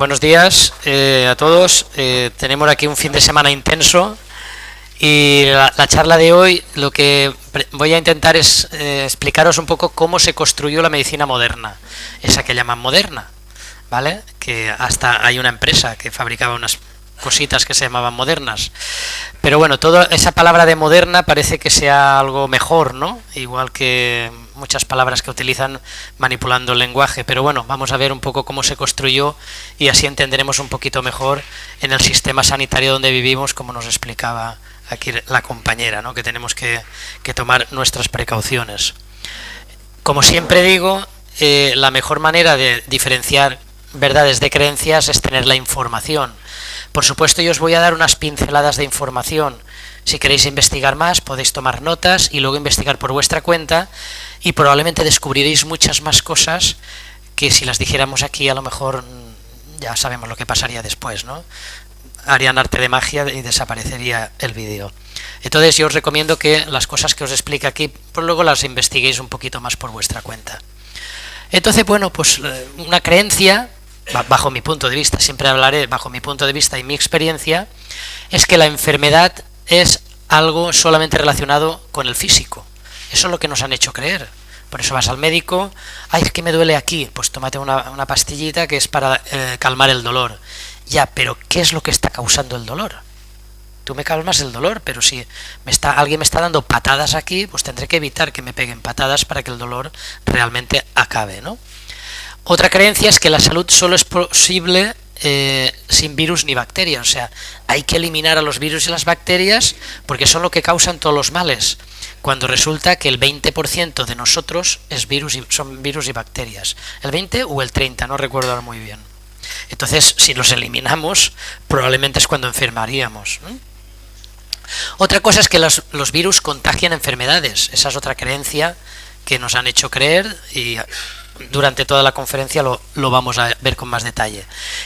Buenos días a todos. Tenemos aquí un fin de semana intenso y la charla de hoy lo que voy a intentar es explicaros un poco cómo se construyó la medicina moderna, esa que llaman moderna, ¿vale? Que hasta hay una empresa que fabricaba unas cositas que se llamaban modernas. Pero bueno, toda esa palabra de moderna parece que sea algo mejor, ¿no? Igual que muchas palabras que utilizan manipulando el lenguaje. Pero bueno, vamos a ver un poco cómo se construyó y así entenderemos un poquito mejor en el sistema sanitario donde vivimos, como nos explicaba aquí la compañera, ¿no? Que tenemos que tomar nuestras precauciones. Como siempre digo, la mejor manera de diferenciar verdades de creencias es tener la información. Por supuesto, yo os voy a dar unas pinceladas de información. Si queréis investigar más, podéis tomar notas y luego investigar por vuestra cuenta y probablemente descubriréis muchas más cosas que si las dijéramos aquí a lo mejor ya sabemos lo que pasaría después, ¿no? Harían arte de magia y desaparecería el vídeo. Entonces yo os recomiendo que las cosas que os explique aquí, pues luego las investiguéis un poquito más por vuestra cuenta. Entonces, bueno, pues una creencia, bajo mi punto de vista, siempre hablaré bajo mi punto de vista y mi experiencia, es que la enfermedad es algo solamente relacionado con el físico. Eso es lo que nos han hecho creer. Por eso vas al médico, ay, es que me duele aquí, pues tómate una pastillita que es para calmar el dolor. Ya, pero ¿qué es lo que está causando el dolor? Tú me calmas el dolor, pero si alguien me está dando patadas aquí, pues tendré que evitar que me peguen patadas para que el dolor realmente acabe, ¿no? Otra creencia es que la salud solo es posible sin virus ni bacterias, o sea, hay que eliminar a los virus y las bacterias porque son lo que causan todos los males, cuando resulta que el 20% de nosotros son virus y bacterias, el 20 o el 30, no recuerdo ahora muy bien. Entonces, si los eliminamos, probablemente es cuando enfermaríamos, ¿no? Otra cosa es que los virus contagian enfermedades, esa es otra creencia que nos han hecho creer y durante toda la conferencia lo vamos a ver con más detalle.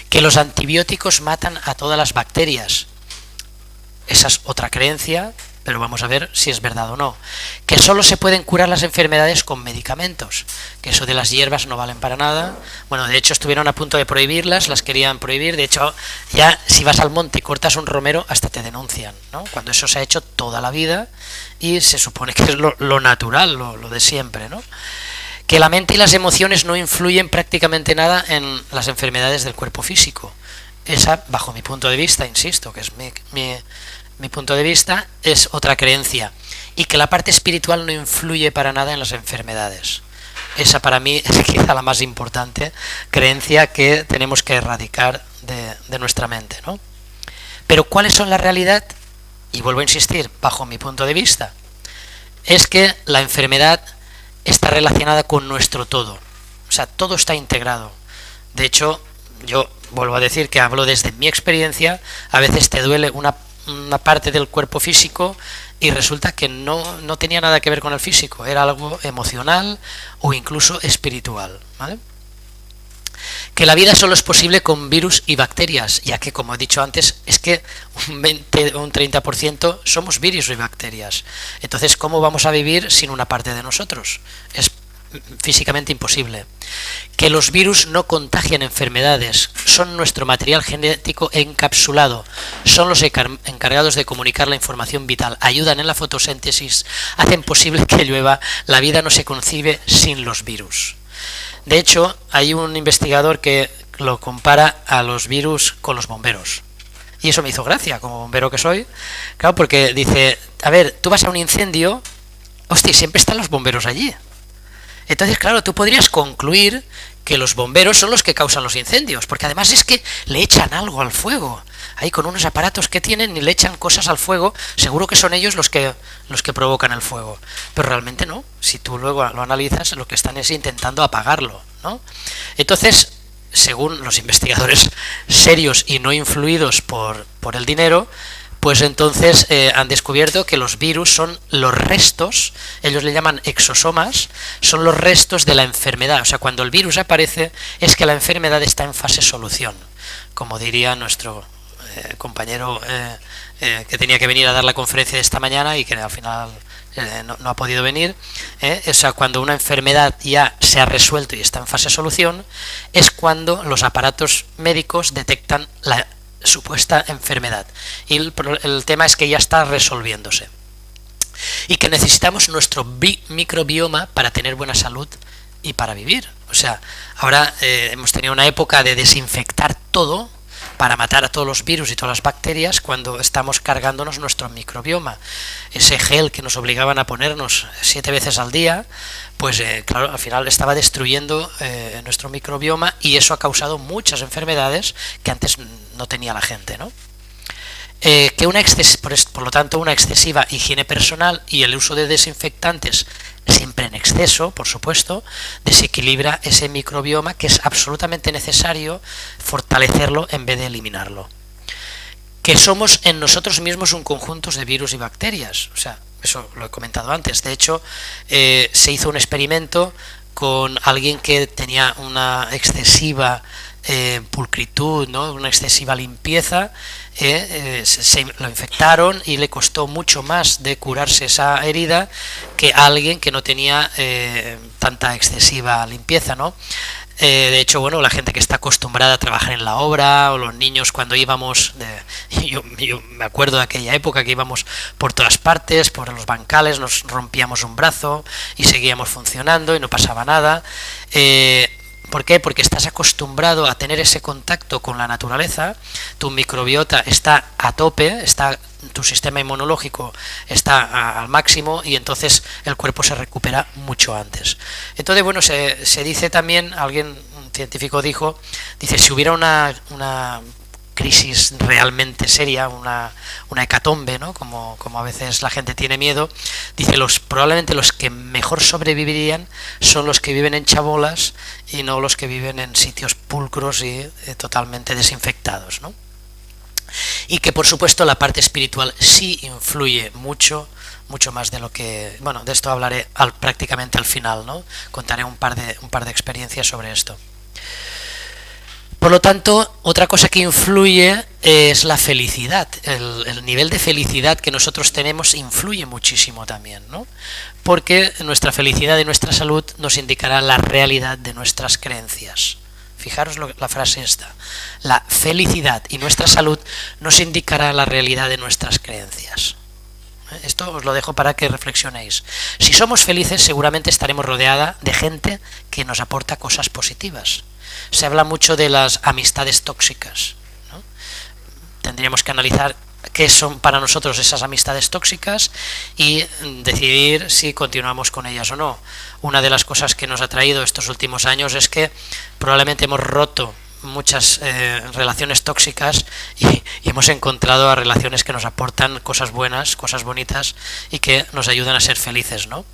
Que los antibióticos matan a todas las bacterias. Esa es otra creencia, pero vamos a ver si es verdad o no. Que solo se pueden curar las enfermedades con medicamentos. Que eso de las hierbas no valen para nada. Bueno, de hecho estuvieron a punto de prohibirlas, las querían prohibir. De hecho, ya si vas al monte y cortas un romero, hasta te denuncian, ¿no? Cuando eso se ha hecho toda la vida y se supone que es lo natural, lo de siempre, ¿no? Que la mente y las emociones no influyen prácticamente nada en las enfermedades del cuerpo físico. Esa, bajo mi punto de vista, insisto, que es mi punto de vista, es otra creencia. Y que la parte espiritual no influye para nada en las enfermedades. Esa para mí es quizá la más importante creencia que tenemos que erradicar de nuestra mente, ¿no? Pero ¿cuáles son la realidad? Y vuelvo a insistir, bajo mi punto de vista, es que la enfermedad está relacionada con nuestro todo, o sea, todo está integrado. De hecho, yo vuelvo a decir que hablo desde mi experiencia, a veces te duele una parte del cuerpo físico y resulta que no tenía nada que ver con el físico, era algo emocional o incluso espiritual, ¿vale? Que la vida solo es posible con virus y bacterias, ya que, como he dicho antes, es que un 20 o un 30% somos virus y bacterias. Entonces, ¿cómo vamos a vivir sin una parte de nosotros? Es físicamente imposible. Que los virus no contagian enfermedades, son nuestro material genético encapsulado, son los encargados de comunicar la información vital, ayudan en la fotosíntesis, hacen posible que llueva, la vida no se concibe sin los virus. De hecho, hay un investigador que lo compara a los virus con los bomberos. Y eso me hizo gracia, como bombero que soy. Claro, porque dice, a ver, tú vas a un incendio, hostia, siempre están los bomberos allí. Entonces, claro, tú podrías concluir que los bomberos son los que causan los incendios, porque además es que le echan algo al fuego. Ahí con unos aparatos que tienen y le echan cosas al fuego, seguro que son ellos los que provocan el fuego. Pero realmente no, si tú luego lo analizas, lo que están es intentando apagarlo, ¿no? Entonces, según los investigadores serios y no influidos por el dinero, pues entonces han descubierto que los virus son los restos, ellos le llaman exosomas, son los restos de la enfermedad. O sea, cuando el virus aparece es que la enfermedad está en fase solución, como diría nuestro compañero que tenía que venir a dar la conferencia de esta mañana y que al final no ha podido venir, o sea, cuando una enfermedad ya se ha resuelto y está en fase de solución, es cuando los aparatos médicos detectan la supuesta enfermedad. Y el tema es que ya está resolviéndose. Y que necesitamos nuestro microbioma para tener buena salud y para vivir. O sea, ahora hemos tenido una época de desinfectar todo para matar a todos los virus y todas las bacterias cuando estamos cargándonos nuestro microbioma. Ese gel que nos obligaban a ponernos 7 veces al día, pues claro, al final estaba destruyendo nuestro microbioma y eso ha causado muchas enfermedades que antes no tenía la gente, ¿no? Por lo tanto, una excesiva higiene personal y el uso de desinfectantes siempre en exceso, por supuesto, desequilibra ese microbioma, que es absolutamente necesario fortalecerlo en vez de eliminarlo. Que somos en nosotros mismos un conjunto de virus y bacterias, o sea, eso lo he comentado antes. De hecho, se hizo un experimento con alguien que tenía una excesiva pulcritud, ¿no? Una excesiva limpieza, lo infectaron y le costó mucho más de curarse esa herida que alguien que no tenía tanta excesiva limpieza, ¿no? De hecho, bueno, la gente que está acostumbrada a trabajar en la obra, o los niños cuando íbamos, yo me acuerdo de aquella época que íbamos por todas partes, por los bancales, nos rompíamos un brazo y seguíamos funcionando y no pasaba nada. ¿Por qué? Porque estás acostumbrado a tener ese contacto con la naturaleza, tu microbiota está a tope, tu sistema inmunológico está al máximo y entonces el cuerpo se recupera mucho antes. Entonces, bueno, se dice también, un científico dice, si hubiera una crisis realmente seria, una hecatombe, ¿no? Como a veces la gente tiene miedo, dice, probablemente los que mejor sobrevivirían son los que viven en chabolas y no los que viven en sitios pulcros y totalmente desinfectados, ¿no? Y que por supuesto la parte espiritual sí influye mucho más de lo que, bueno, de esto hablaré prácticamente al final, ¿no? Contaré un par de experiencias sobre esto. Por lo tanto, otra cosa que influye es la felicidad. El nivel de felicidad que nosotros tenemos influye muchísimo también, ¿no? Porque nuestra felicidad y nuestra salud nos indicará la realidad de nuestras creencias. Fijaros la frase esta. La felicidad y nuestra salud nos indicará la realidad de nuestras creencias. Esto os lo dejo para que reflexionéis. Si somos felices, seguramente estaremos rodeada de gente que nos aporta cosas positivas. Se habla mucho de las amistades tóxicas, ¿no? Tendríamos que analizar qué son para nosotros esas amistades tóxicas y decidir si continuamos con ellas o no. Una de las cosas que nos ha traído estos últimos años es que probablemente hemos roto muchas relaciones tóxicas y hemos encontrado a relaciones que nos aportan cosas buenas, cosas bonitas y que nos ayudan a ser felices, ¿no?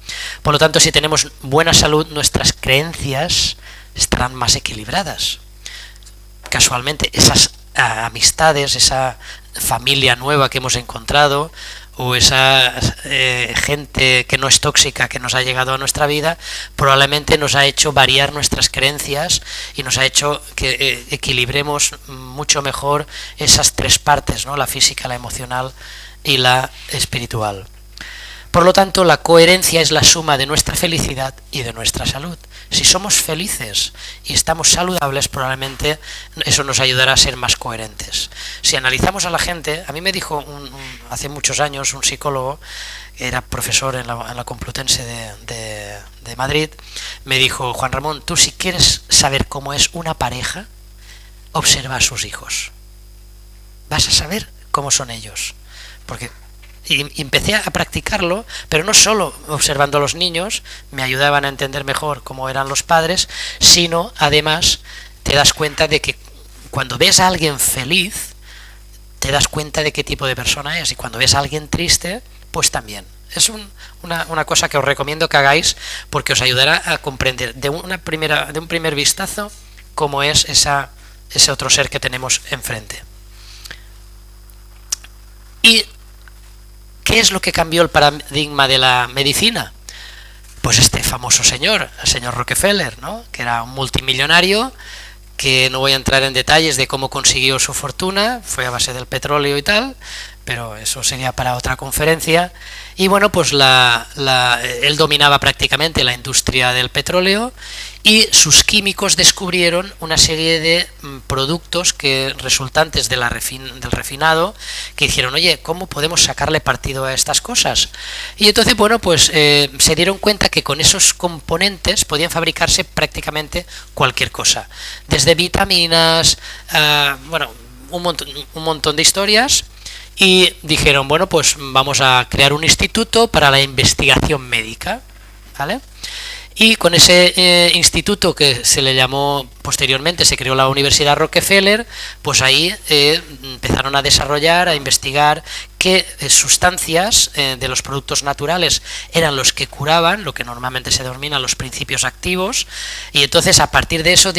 Por lo tanto, si tenemos buena salud, nuestras creencias estarán más equilibradas. Casualmente, esas amistades, esa familia nueva que hemos encontrado o esa gente que no es tóxica que nos ha llegado a nuestra vida, probablemente nos ha hecho variar nuestras creencias y nos ha hecho que equilibremos mucho mejor esas tres partes, ¿no? La física, la emocional y la espiritual. Por lo tanto, la coherencia es la suma de nuestra felicidad y de nuestra salud. Si somos felices y estamos saludables, probablemente eso nos ayudará a ser más coherentes. Si analizamos a la gente, a mí me dijo hace muchos años un psicólogo, que era profesor en la Complutense de Madrid, me dijo: Juan Ramón, tú si quieres saber cómo es una pareja, observa a sus hijos. Vas a saber cómo son ellos. Y empecé a practicarlo, pero no solo observando a los niños, me ayudaban a entender mejor cómo eran los padres, sino además te das cuenta de que cuando ves a alguien feliz, te das cuenta de qué tipo de persona es, y cuando ves a alguien triste, pues también. Es una cosa que os recomiendo que hagáis porque os ayudará a comprender de un primer vistazo cómo es ese otro ser que tenemos enfrente. Y ¿qué es lo que cambió el paradigma de la medicina? Pues este famoso señor, el señor Rockefeller, ¿no? Que era un multimillonario, que no voy a entrar en detalles de cómo consiguió su fortuna, fue a base del petróleo y tal, pero eso sería para otra conferencia. Y bueno, pues él dominaba prácticamente la industria del petróleo y sus químicos descubrieron una serie de productos que resultantes de del refinado, que dijeron, oye, ¿cómo podemos sacarle partido a estas cosas? Y entonces, bueno, pues se dieron cuenta que con esos componentes podían fabricarse prácticamente cualquier cosa, desde vitaminas, bueno, un montón de historias. Y dijeron, bueno, pues vamos a crear un instituto para la investigación médica, ¿vale? Y con ese instituto, que se le llamó posteriormente, se creó la Universidad Rockefeller, pues ahí empezaron a desarrollar, a investigar qué sustancias de los productos naturales eran los que curaban, lo que normalmente se denominan los principios activos, y entonces a partir de eso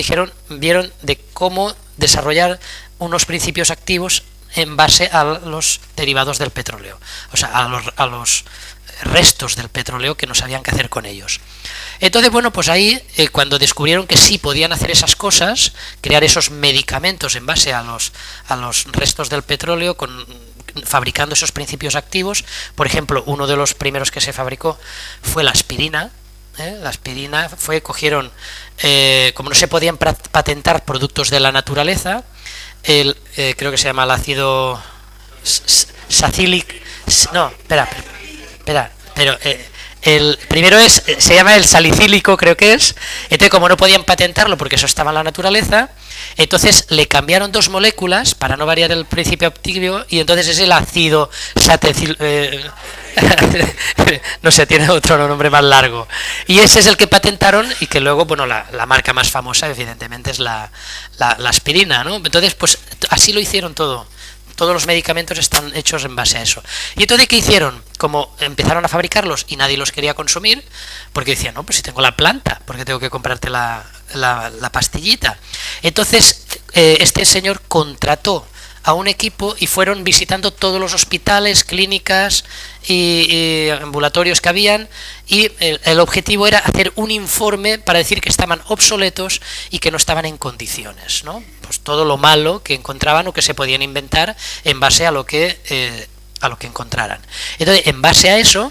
vieron de cómo desarrollar unos principios activos en base a los derivados del petróleo, o sea, a los restos del petróleo, que no sabían qué hacer con ellos. Entonces, bueno, pues ahí cuando descubrieron que sí podían hacer esas cosas, crear esos medicamentos en base a los restos del petróleo, fabricando esos principios activos. Por ejemplo, uno de los primeros que se fabricó fue la aspirina. La aspirina cogieron, como no se podían patentar productos de la naturaleza, creo que se llama el ácido sacílico. No, espera, pero el primero se llama el salicílico, creo que es. Entonces, como no podían patentarlo porque eso estaba en la naturaleza, entonces le cambiaron 2 moléculas para no variar el principio activo, y entonces es el ácido no sé, tiene otro nombre más largo. Y ese es el que patentaron, y que luego, bueno, la marca más famosa evidentemente es la aspirina, ¿no? Entonces, pues así lo hicieron todo. Todos los medicamentos están hechos en base a eso. ¿Y entonces qué hicieron? Como empezaron a fabricarlos y nadie los quería consumir, porque decían, no, pues si tengo la planta, ¿por qué tengo que comprarte la pastillita? Entonces este señor contrató a un equipo y fueron visitando todos los hospitales, clínicas y ambulatorios que habían, y el objetivo era hacer un informe para decir que estaban obsoletos y que no estaban en condiciones, ¿no? Pues todo lo malo que encontraban o que se podían inventar en base a lo que encontraran. Entonces, en base a eso,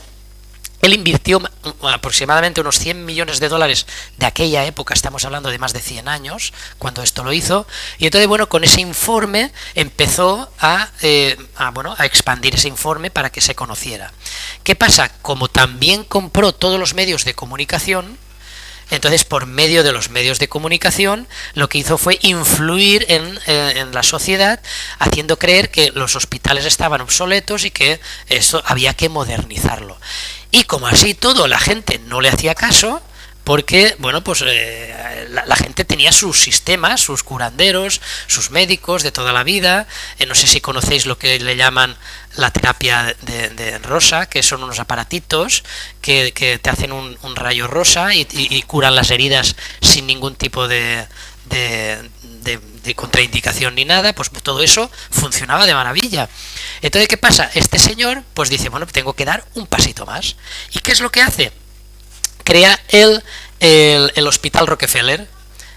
él invirtió aproximadamente unos 100 millones de dólares de aquella época, estamos hablando de más de 100 años, cuando esto lo hizo, y entonces, bueno, con ese informe empezó a expandir ese informe para que se conociera. ¿Qué pasa? Como también compró todos los medios de comunicación, entonces por medio de los medios de comunicación lo que hizo fue influir en la sociedad, haciendo creer que los hospitales estaban obsoletos y que eso había que modernizarlo. Y como así todo, la gente no le hacía caso, porque, bueno, pues la gente tenía sus sistemas, sus curanderos, sus médicos de toda la vida. No sé si conocéis lo que le llaman la terapia de rosa, que son unos aparatitos que te hacen un rayo rosa y curan las heridas sin ningún tipo de contraindicación ni nada. Pues todo eso funcionaba de maravilla. Entonces, ¿qué pasa? Este señor pues dice, bueno, tengo que dar un pasito más. ¿Y qué es lo que hace? Crea el Hospital Rockefeller,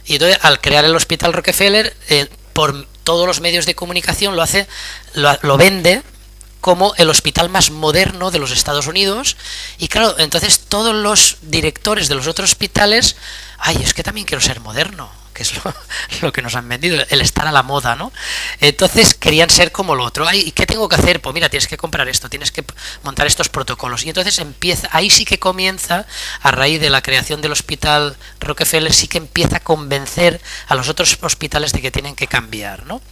y entonces al crear el Hospital Rockefeller, por todos los medios de comunicación lo vende como el hospital más moderno de los Estados Unidos. Y claro, entonces todos los directores de los otros hospitales, es que también quiero ser moderno, que es lo que nos han vendido, el estar a la moda, ¿no? Entonces querían ser como lo otro. ¿Y qué tengo que hacer? Pues mira, tienes que comprar esto, tienes que montar estos protocolos. Y entonces ahí sí que comienza, a raíz de la creación del Hospital Rockefeller, sí que empieza a convencer a los otros hospitales de que tienen que cambiar, ¿no?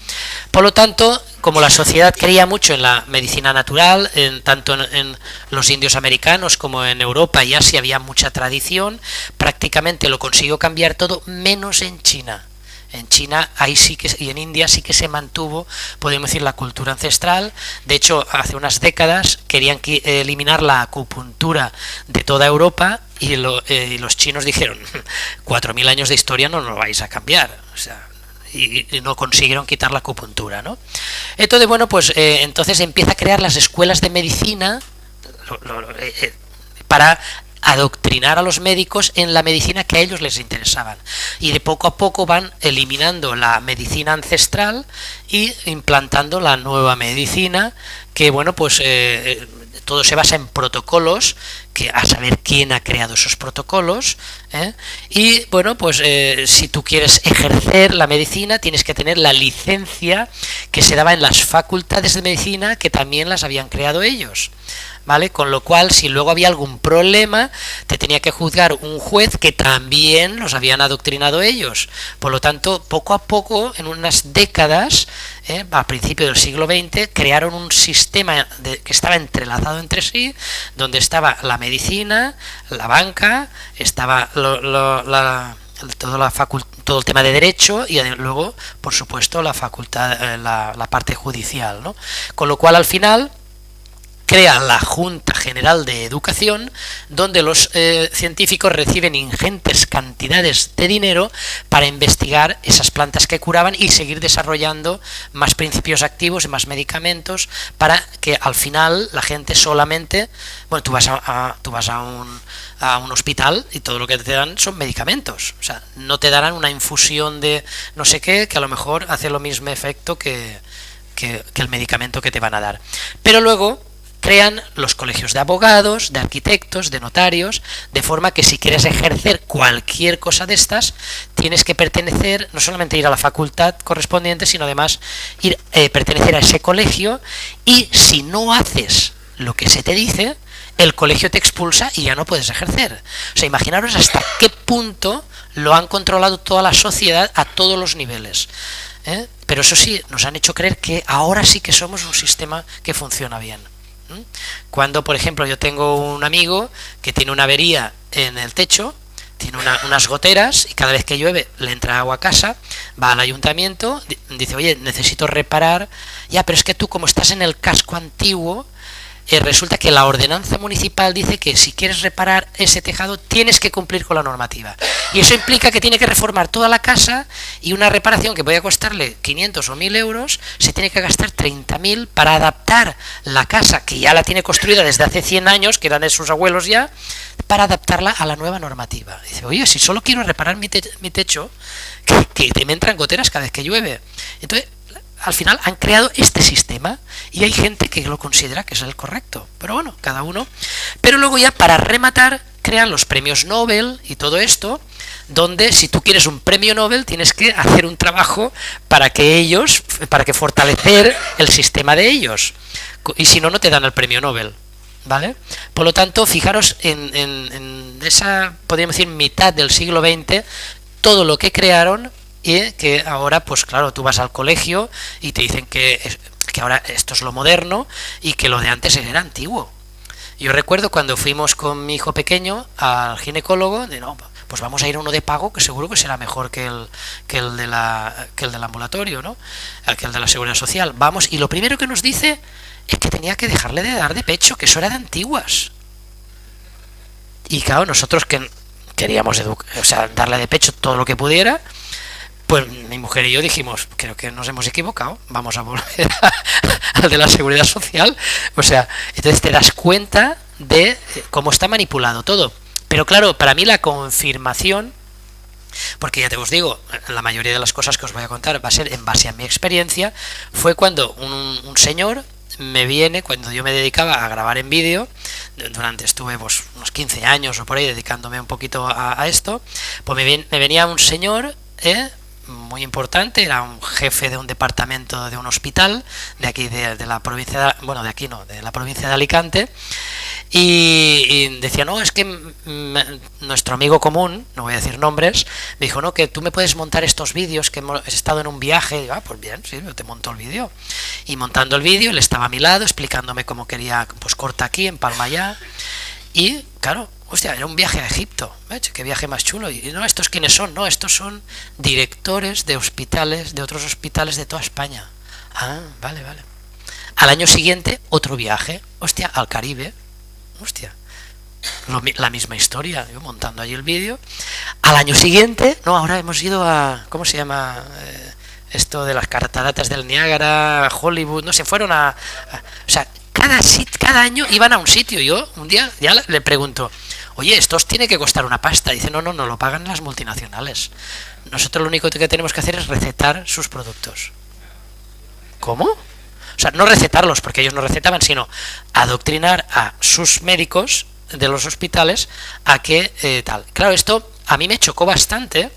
Por lo tanto, como la sociedad creía mucho en la medicina natural, tanto en los indios americanos como en Europa y Asia había mucha tradición, prácticamente lo consiguió cambiar todo, menos en China. En China ahí sí que, y en India sí que se mantuvo, podemos decir, la cultura ancestral. De hecho, hace unas décadas querían eliminar la acupuntura de toda Europa, y los chinos dijeron, 4.000 años de historia no nos vais a cambiar. O sea, y no consiguieron quitar la acupuntura, ¿no? Entonces, bueno, pues entonces empieza a crear las escuelas de medicina para adoctrinar a los médicos en la medicina que a ellos les interesaban. Y de poco a poco van eliminando la medicina ancestral y implantando la nueva medicina, que bueno, pues todo se basa en protocolos, que a saber quién ha creado esos protocolos, y bueno, pues si tú quieres ejercer la medicina tienes que tener la licencia que se daba en las facultades de medicina, que también las habían creado ellos, ¿vale? Con lo cual, si luego había algún problema, te tenía que juzgar un juez que también los habían adoctrinado ellos. Por lo tanto, poco a poco, en unas décadas, a principios del siglo XX, crearon un sistema que estaba entrelazado entre sí, donde estaba la medicina, la banca, estaba todo el tema de derecho y luego, por supuesto, la facultad, la parte judicial, ¿no? Con lo cual, al final, crea la Junta General de Educación, donde los científicos reciben ingentes cantidades de dinero para investigar esas plantas que curaban y seguir desarrollando más principios activos y más medicamentos, para que al final la gente solamente, bueno, tú vas a un hospital y todo lo que te dan son medicamentos, o sea, no te darán una infusión de no sé qué, que a lo mejor hace lo mismo efecto que el medicamento que te van a dar. Pero luego crean los colegios de abogados, de arquitectos, de notarios, de forma que si quieres ejercer cualquier cosa de estas, tienes que pertenecer, no solamente ir a la facultad correspondiente, sino además pertenecer a ese colegio, y si no haces lo que se te dice, el colegio te expulsa y ya no puedes ejercer. O sea, imaginaros hasta qué punto lo han controlado toda la sociedad a todos los niveles. Pero eso sí, nos han hecho creer que ahora sí que somos un sistema que funciona bien. Cuando, por ejemplo, yo tengo un amigo que tiene una avería en el techo, tiene unas goteras y cada vez que llueve le entra agua a casa, va al ayuntamiento, dice, oye, necesito reparar, ya, pero es que tú, como estás en el casco antiguo, resulta que la ordenanza municipal dice que si quieres reparar ese tejado tienes que cumplir con la normativa, y eso implica que tiene que reformar toda la casa, y una reparación que puede costarle 500 o 1000 euros se tiene que gastar 30.000 para adaptar la casa, que ya la tiene construida desde hace 100 años, que eran de sus abuelos ya, para adaptarla a la nueva normativa. Dice, oye, si solo quiero reparar mi techo, que me entran goteras cada vez que llueve. Entonces, al final han creado este sistema y hay gente que lo considera que es el correcto, pero bueno, cada uno. Pero luego, ya para rematar, crean los premios Nobel y todo esto, donde si tú quieres un premio Nobel tienes que hacer un trabajo para que fortalecer el sistema de ellos, y si no, no te dan el premio Nobel, ¿vale? Por lo tanto, fijaros en esa, podríamos decir, mitad del siglo XX, todo lo que crearon, y que ahora, pues claro, tú vas al colegio y te dicen que ahora esto es lo moderno y que lo de antes era antiguo. Yo recuerdo cuando fuimos con mi hijo pequeño al ginecólogo, no, pues vamos a ir a uno de pago, que seguro que será mejor que el del ambulatorio, ¿no? Que el de la Seguridad Social. Vamos, y lo primero que nos dice es que tenía que dejarle de dar de pecho, que eso era de antiguas. Y claro, nosotros que queríamos darle de pecho todo lo que pudiera, pues mi mujer y yo dijimos, creo que nos hemos equivocado, vamos a volver al de la Seguridad Social. O sea, entonces te das cuenta de cómo está manipulado todo. Pero claro, para mí la confirmación, porque ya te os digo, la mayoría de las cosas que os voy a contar va a ser en base a mi experiencia, fue cuando un señor me viene, cuando yo me dedicaba a grabar en vídeo, estuve pues, unos 15 años o por ahí dedicándome un poquito a esto, pues me venía un señor, muy importante, era un jefe de un departamento de un hospital de aquí de la provincia, bueno, de aquí no, de la provincia de Alicante, y decía, no, es que nuestro amigo común, no voy a decir nombres, me dijo, no, que tú me puedes montar estos vídeos, que hemos estado en un viaje. Y digo, pues bien, sí, yo te monto el vídeo. Y montando el vídeo, él estaba a mi lado explicándome cómo quería, pues corta aquí, empalma allá, y claro, hostia, era un viaje a Egipto. Qué viaje más chulo. Y no, ¿estos quiénes son? No, estos son directores de hospitales, de otros hospitales de toda España. Ah, vale. Al año siguiente, otro viaje, hostia, al Caribe. Hostia, la misma historia, yo montando allí el vídeo. Al año siguiente, no, ahora hemos ido a, ¿cómo se llama? Esto de las cataratas del Niágara, Hollywood, no sé, fueron o sea, cada año iban a un sitio. Yo un día ya le pregunto, oye, esto os tiene que costar una pasta. Dice, no, no lo pagan las multinacionales. Nosotros lo único que tenemos que hacer es recetar sus productos. ¿Cómo? O sea, no recetarlos, porque ellos no recetaban, sino adoctrinar a sus médicos de los hospitales a que tal. Claro, esto a mí me chocó bastante,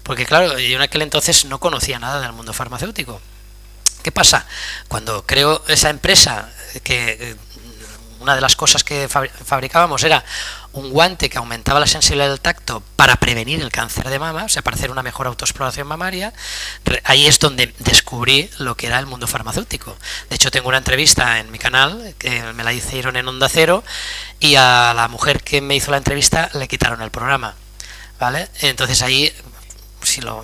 porque claro, yo en aquel entonces no conocía nada del mundo farmacéutico. ¿Qué pasa? Cuando creo esa empresa, que una de las cosas que fabricábamos era un guante que aumentaba la sensibilidad del tacto para prevenir el cáncer de mama, o sea, para hacer una mejor autoexploración mamaria, ahí es donde descubrí lo que era el mundo farmacéutico. De hecho, tengo una entrevista en mi canal, que me la hicieron en Onda Cero, y a la mujer que me hizo la entrevista le quitaron el programa, ¿vale? Entonces ahí,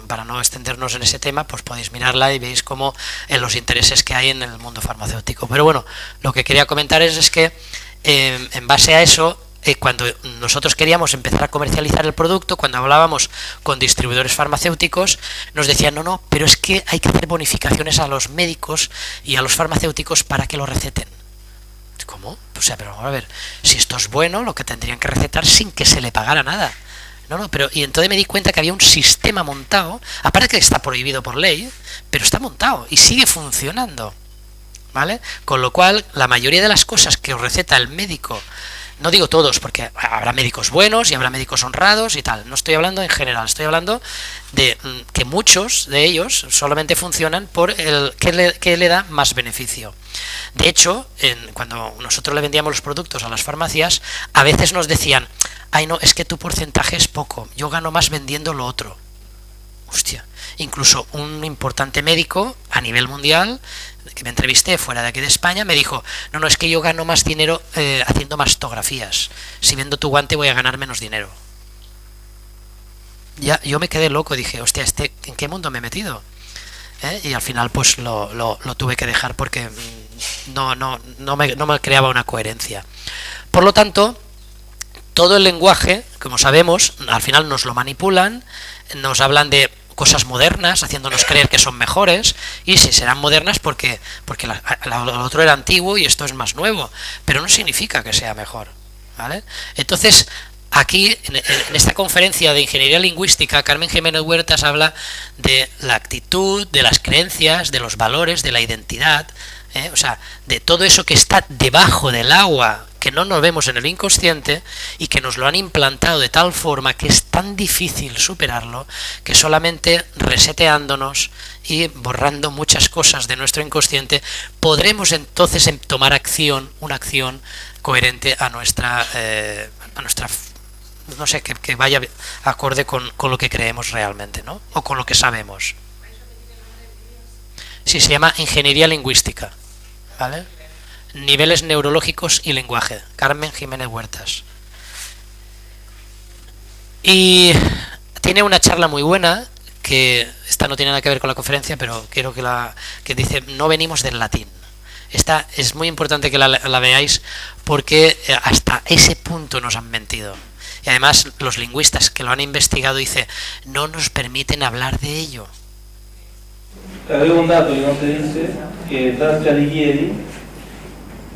para no extendernos en ese tema, pues podéis mirarla y veis cómo en los intereses que hay en el mundo farmacéutico. Pero bueno, lo que quería comentar es que en base a eso, cuando nosotros queríamos empezar a comercializar el producto, cuando hablábamos con distribuidores farmacéuticos, nos decían, no, pero es que hay que hacer bonificaciones a los médicos y a los farmacéuticos para que lo receten. ¿Cómo? O sea, pero vamos a ver, si esto es bueno, lo que tendrían que recetar sin que se le pagara nada. No, pero y entonces me di cuenta que había un sistema montado, aparte que está prohibido por ley, pero está montado y sigue funcionando, ¿vale? Con lo cual, la mayoría de las cosas que os receta el médico, no digo todos, porque habrá médicos buenos y habrá médicos honrados y tal, no estoy hablando en general, estoy hablando de que muchos de ellos solamente funcionan por el que le da más beneficio. De hecho, cuando nosotros le vendíamos los productos a las farmacias, a veces nos decían, ay no, es que tu porcentaje es poco, yo gano más vendiendo lo otro. Hostia, incluso un importante médico a nivel mundial, que me entrevisté fuera de aquí de España, me dijo, no, es que yo gano más dinero haciendo mastografías, si vendo tu guante voy a ganar menos dinero. Ya, yo me quedé loco, dije, hostia, ¿en qué mundo me he metido? Y al final pues lo tuve que dejar porque no me creaba una coherencia. Por lo tanto, todo el lenguaje, como sabemos, al final nos lo manipulan, nos hablan de cosas modernas, haciéndonos creer que son mejores, y si serán modernas porque lo otro era antiguo y esto es más nuevo, pero no significa que sea mejor, ¿vale? Entonces, aquí, en esta conferencia de Ingeniería Lingüística, Carmen Jiménez Huertas habla de la actitud, de las creencias, de los valores, de la identidad, o sea, de todo eso que está debajo del agua, que no nos vemos en el inconsciente y que nos lo han implantado de tal forma que es tan difícil superarlo que solamente reseteándonos y borrando muchas cosas de nuestro inconsciente podremos entonces tomar una acción coherente a nuestra no sé, que vaya acorde con lo que creemos realmente, ¿no? O con lo que sabemos. Sí, se llama Ingeniería Lingüística, ¿vale? Niveles neurológicos y lenguaje, Carmen Jiménez Huertas. Y tiene una charla muy buena, que esta no tiene nada que ver con la conferencia, pero quiero que dice, no venimos del latín. Esta es muy importante que la veáis, porque hasta ese punto nos han mentido. Y además los lingüistas que lo han investigado dicen, no nos permiten hablar de ello. Avevo un dato che non si dice che Dante Alighieri,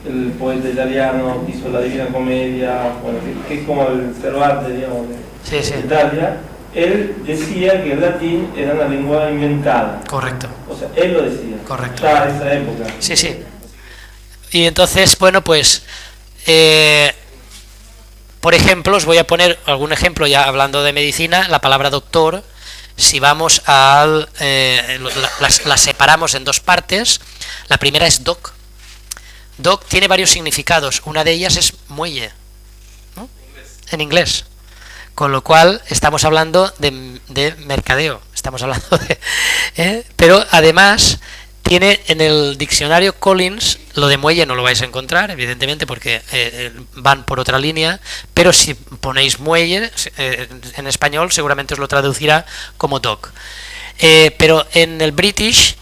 el poeta italiano que hizo la Divina Comedia, bueno, que es como el Cervantes, digamos, de Italia, él decía que el latín era una lengua inventada. Correcto. O sea, él lo decía. Correcto. Ya en esa época. Sí. Y entonces, bueno, pues, por ejemplo, os voy a poner algún ejemplo ya hablando de medicina, la palabra doctor. Si vamos las separamos en dos partes. La primera es doc. Doc tiene varios significados. Una de ellas es muelle, ¿no? En inglés. Con lo cual estamos hablando de mercadeo. Estamos hablando de... Pero además tiene en el diccionario Collins, lo de muelle no lo vais a encontrar, evidentemente, porque van por otra línea, pero si ponéis muelle en español seguramente os lo traducirá como dock. Pero en el British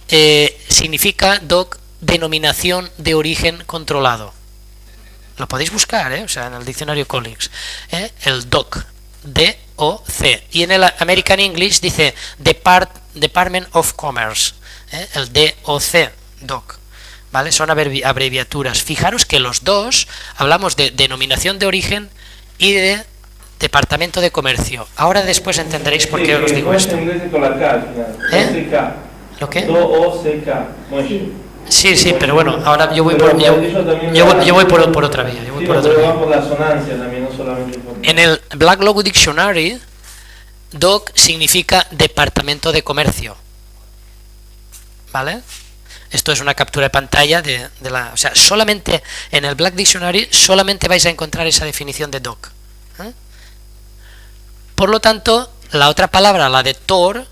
significa dock denominación de origen controlado. Lo podéis buscar, o sea, en el diccionario Collins. El dock, D-O-C. Y en el American English dice Department of Commerce. El DOC, DOC, ¿vale? Son abreviaturas. Fijaros que los dos hablamos de denominación de origen y de Departamento de Comercio. Ahora después entenderéis por qué os digo esto. En inglés con la K al final. ¿Lo qué? Do-O-C-K. Sí, pero bueno, ahora yo voy por otra vía. Va por la asonancia también, no solamente por... En el Black Logo Dictionary, DOC significa Departamento de Comercio. ¿Vale? Esto es una captura de pantalla de la... O sea, solamente en el Black Dictionary solamente vais a encontrar esa definición de DOC. Por lo tanto, la otra palabra, la de Tor,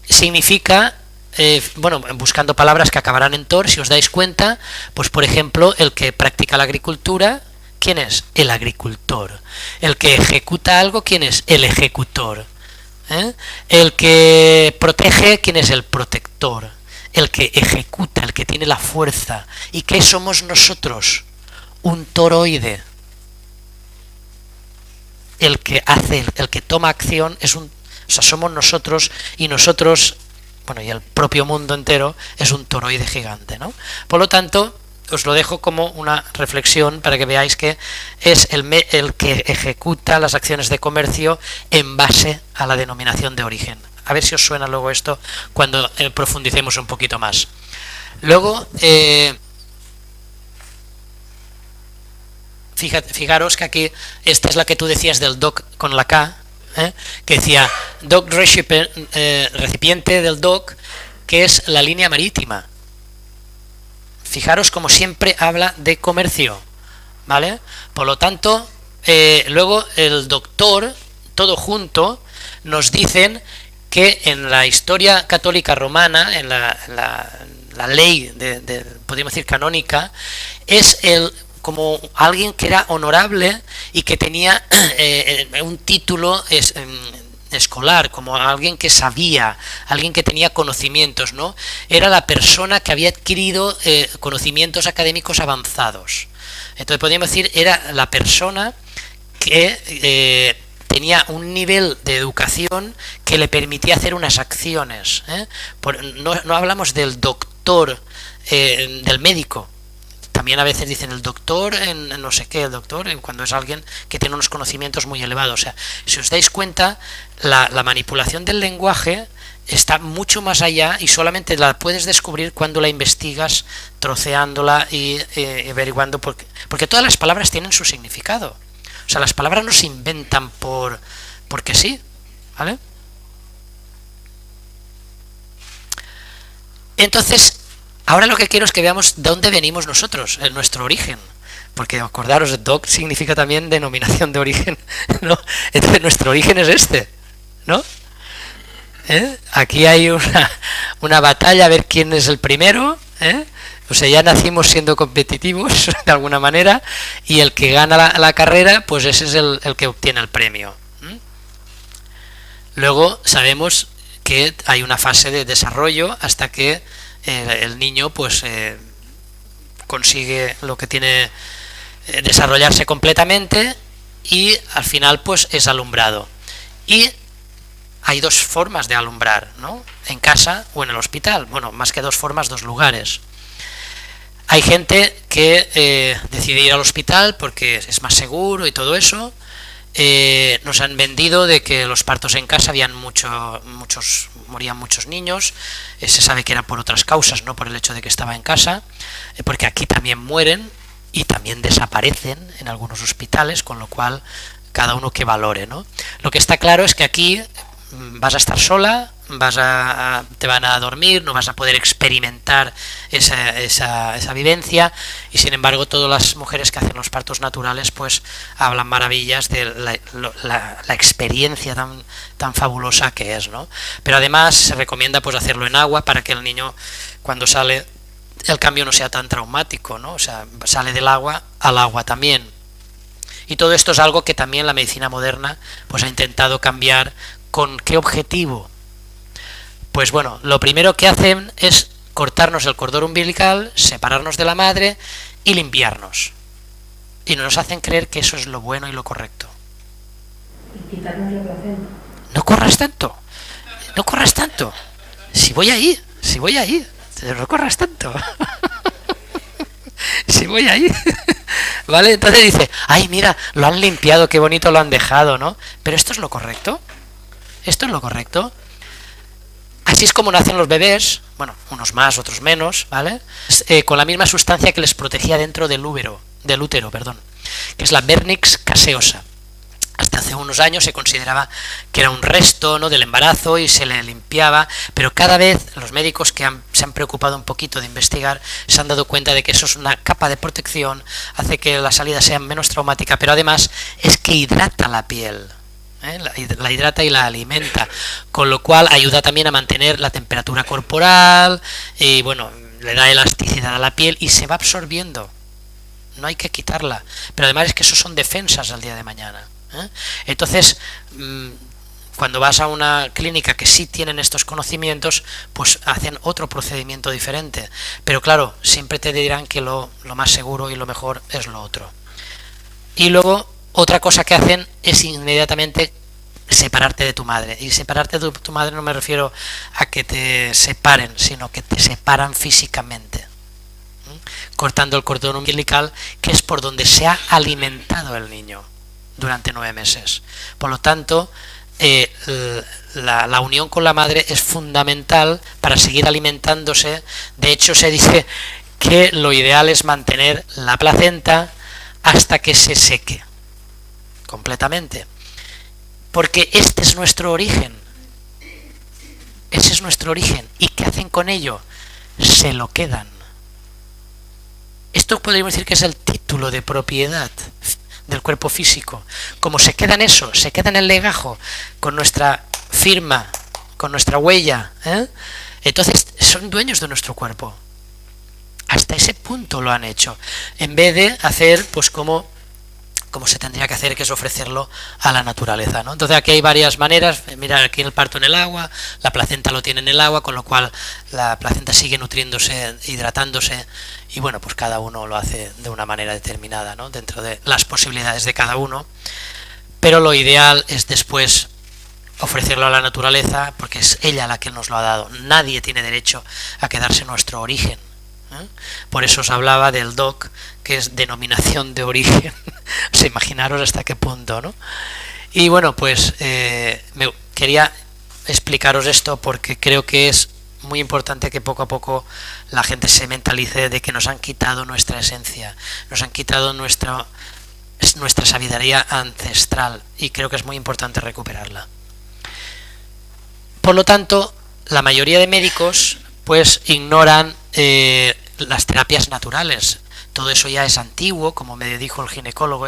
significa, buscando palabras que acabarán en Tor, si os dais cuenta, pues por ejemplo, el que practica la agricultura, ¿quién es? El agricultor. El que ejecuta algo, ¿quién es? El ejecutor. El que protege, ¿quién es? El protector. El que ejecuta, el que tiene la fuerza. ¿Y qué somos nosotros? Un toroide. El que hace, el que toma acción somos nosotros, y nosotros, y el propio mundo entero es un toroide gigante, ¿no? Por lo tanto, os lo dejo como una reflexión para que veáis que es el que ejecuta las acciones de comercio en base a la denominación de origen. A ver si os suena luego esto cuando profundicemos un poquito más. Luego, fijaros que aquí, esta es la que tú decías del DOC con la K, que decía DOC recipiente del DOC, que es la línea marítima. Fijaros como siempre habla de comercio, ¿vale? Por lo tanto, luego el doctor, todo junto, nos dicen que en la historia católica romana, en la ley podríamos decir canónica, es como alguien que era honorable y que tenía un título escolar, como alguien que sabía, alguien que tenía conocimientos, ¿no? Era la persona que había adquirido conocimientos académicos avanzados. Entonces podríamos decir, era la persona que tenía un nivel de educación que le permitía hacer unas acciones. No hablamos del doctor, del médico. También a veces dicen el doctor en no sé qué, el doctor cuando es alguien que tiene unos conocimientos muy elevados. O sea, si os dais cuenta, la manipulación del lenguaje está mucho más allá y solamente la puedes descubrir cuando la investigas, troceándola y averiguando, porque todas las palabras tienen su significado. O sea, las palabras no se inventan porque sí, ¿vale? Entonces, ahora lo que quiero es que veamos de dónde venimos nosotros, en nuestro origen. Porque acordaros, DOC significa también denominación de origen, ¿no? Entonces nuestro origen es este, ¿no? Aquí hay una batalla a ver quién es el primero, O sea, ya nacimos siendo competitivos de alguna manera, y el que gana la carrera, pues ese es el que obtiene el premio. Luego sabemos que hay una fase de desarrollo hasta que el niño pues consigue lo que tiene, desarrollarse completamente, y al final pues es alumbrado. Y hay dos formas de alumbrar, ¿no? En casa o en el hospital. Bueno, más que dos formas, dos lugares. Hay gente que decide ir al hospital porque es más seguro y todo eso. Nos han vendido de que los partos en casa morían muchos niños. Se sabe que era por otras causas, no por el hecho de que estaba en casa, porque aquí también mueren y también desaparecen en algunos hospitales, con lo cual cada uno que valore, ¿no? Lo que está claro es que aquí vas a estar sola, te van a dormir, no vas a poder experimentar esa vivencia, y sin embargo todas las mujeres que hacen los partos naturales pues hablan maravillas de la experiencia tan fabulosa que es, ¿no? Pero además se recomienda pues hacerlo en agua para que el niño, cuando sale, el cambio no sea tan traumático, ¿no? O sea, sale del agua al agua también. Y todo esto es algo que también la medicina moderna pues ha intentado cambiar. ¿Con qué objetivo? Pues bueno, lo primero que hacen es cortarnos el cordón umbilical, separarnos de la madre y limpiarnos. Y nos hacen creer que eso es lo bueno y lo correcto. Y quitarnos la placenta. No corras tanto, no corras tanto. Si voy ahí, no corras tanto. Si voy ahí. ¿Vale? Entonces dice, ay, mira, lo han limpiado, qué bonito lo han dejado, ¿no? Pero ¿esto es lo correcto? ¿Esto es lo correcto? Así es como nacen los bebés, bueno, unos más, otros menos, ¿vale? Con la misma sustancia que les protegía dentro del útero, perdón, que es la vernix caseosa. Hasta hace unos años se consideraba que era un resto, ¿no?, del embarazo y se le limpiaba, pero cada vez los médicos que se han preocupado un poquito de investigar se han dado cuenta de que eso es una capa de protección, hace que la salida sea menos traumática, pero además es que hidrata la piel. La hidrata y la alimenta, con lo cual ayuda también a mantener la temperatura corporal y bueno, le da elasticidad a la piel y se va absorbiendo, no hay que quitarla, pero además es que eso son defensas al día de mañana. Entonces, cuando vas a una clínica que sí tienen estos conocimientos, pues hacen otro procedimiento diferente, pero claro, siempre te dirán que lo más seguro y lo mejor es lo otro. Y luego otra cosa que hacen es inmediatamente separarte de tu madre. Y separarte de tu madre no me refiero a que te separen, sino que te separan físicamente. Cortando el cordón umbilical, que es por donde se ha alimentado el niño durante 9 meses. Por lo tanto, la unión con la madre es fundamental para seguir alimentándose. De hecho, se dice que lo ideal es mantener la placenta hasta que se seque completamente, porque este es nuestro origen, ese es nuestro origen. ¿Y qué hacen con ello? Se lo quedan. Esto podríamos decir que es el título de propiedad del cuerpo físico. Como se queda en eso, se queda en el legajo, con nuestra firma, con nuestra huella, entonces son dueños de nuestro cuerpo. Hasta ese punto lo han hecho, en vez de hacer pues como se tendría que hacer, que es ofrecerlo a la naturaleza, ¿no? Entonces aquí hay varias maneras. Mira, aquí el parto en el agua, la placenta lo tiene en el agua, con lo cual la placenta sigue nutriéndose, hidratándose, y bueno, pues cada uno lo hace de una manera determinada, ¿no?, dentro de las posibilidades de cada uno, pero lo ideal es después ofrecerlo a la naturaleza, porque es ella la que nos lo ha dado. Nadie tiene derecho a quedarse nuestro origen. Por eso os hablaba del DOC, que es denominación de origen. O sea, imaginaros hasta qué punto, ¿no? Y bueno, pues quería explicaros esto porque creo que es muy importante que poco a poco la gente se mentalice de que nos han quitado nuestra esencia, nos han quitado nuestra sabiduría ancestral, y creo que es muy importante recuperarla. Por lo tanto, la mayoría de médicos pues ignoran las terapias naturales. Todo eso ya es antiguo, como me dijo el ginecólogo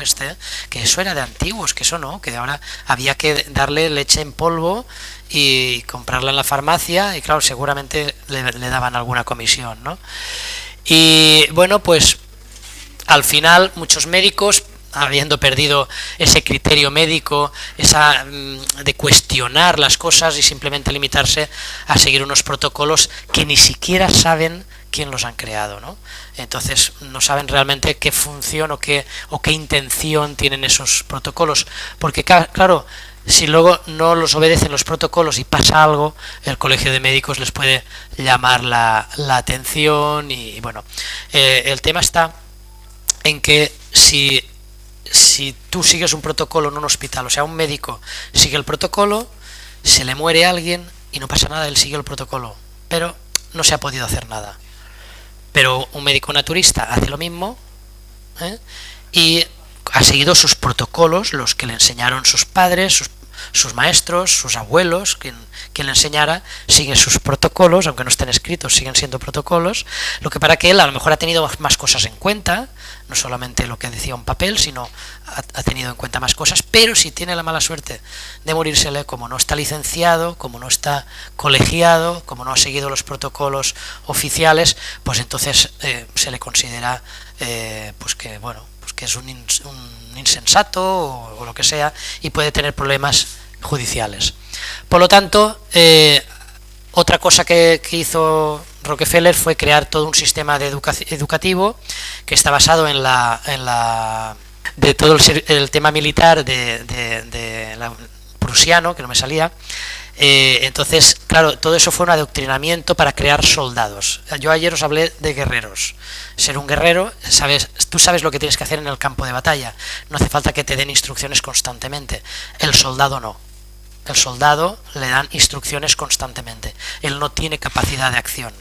que eso era de antiguos, que eso no, que ahora había que darle leche en polvo y comprarla en la farmacia, y claro, seguramente le daban alguna comisión, ¿no? Y bueno, pues al final muchos médicos, habiendo perdido ese criterio médico, esa de cuestionar las cosas y simplemente limitarse a seguir unos protocolos que ni siquiera saben quién los han creado, ¿no? Entonces no saben realmente qué función o qué intención tienen esos protocolos, porque claro, si luego no los obedecen los protocolos y pasa algo, el colegio de médicos les puede llamar la atención. Y bueno, el tema está en que si tú sigues un protocolo en un hospital, o sea, un médico sigue el protocolo, se le muere alguien y no pasa nada, él sigue el protocolo, pero no se ha podido hacer nada. Pero un médico naturista hace lo mismo, y ha seguido sus protocolos, los que le enseñaron sus padres, sus maestros, sus abuelos, quien le enseñara, sigue sus protocolos, aunque no estén escritos, siguen siendo protocolos. Lo que para que él a lo mejor ha tenido más cosas en cuenta, no solamente lo que decía un papel, sino ha tenido en cuenta más cosas, pero si tiene la mala suerte de morírsele, como no está licenciado, como no está colegiado, como no ha seguido los protocolos oficiales, pues entonces se le considera pues que es un insensato o lo que sea, y puede tener problemas judiciales. Por lo tanto, otra cosa que hizo Rockefeller fue crear todo un sistema educativo que está basado en de todo el tema militar de la prusiano, que no me salía, Entonces, claro, todo eso fue un adoctrinamiento para crear soldados. Yo ayer os hablé de guerreros. Ser un guerrero, tú sabes lo que tienes que hacer en el campo de batalla. No hace falta que te den instrucciones constantemente. El soldado no. El soldado le dan instrucciones constantemente. Él no tiene capacidad de acción.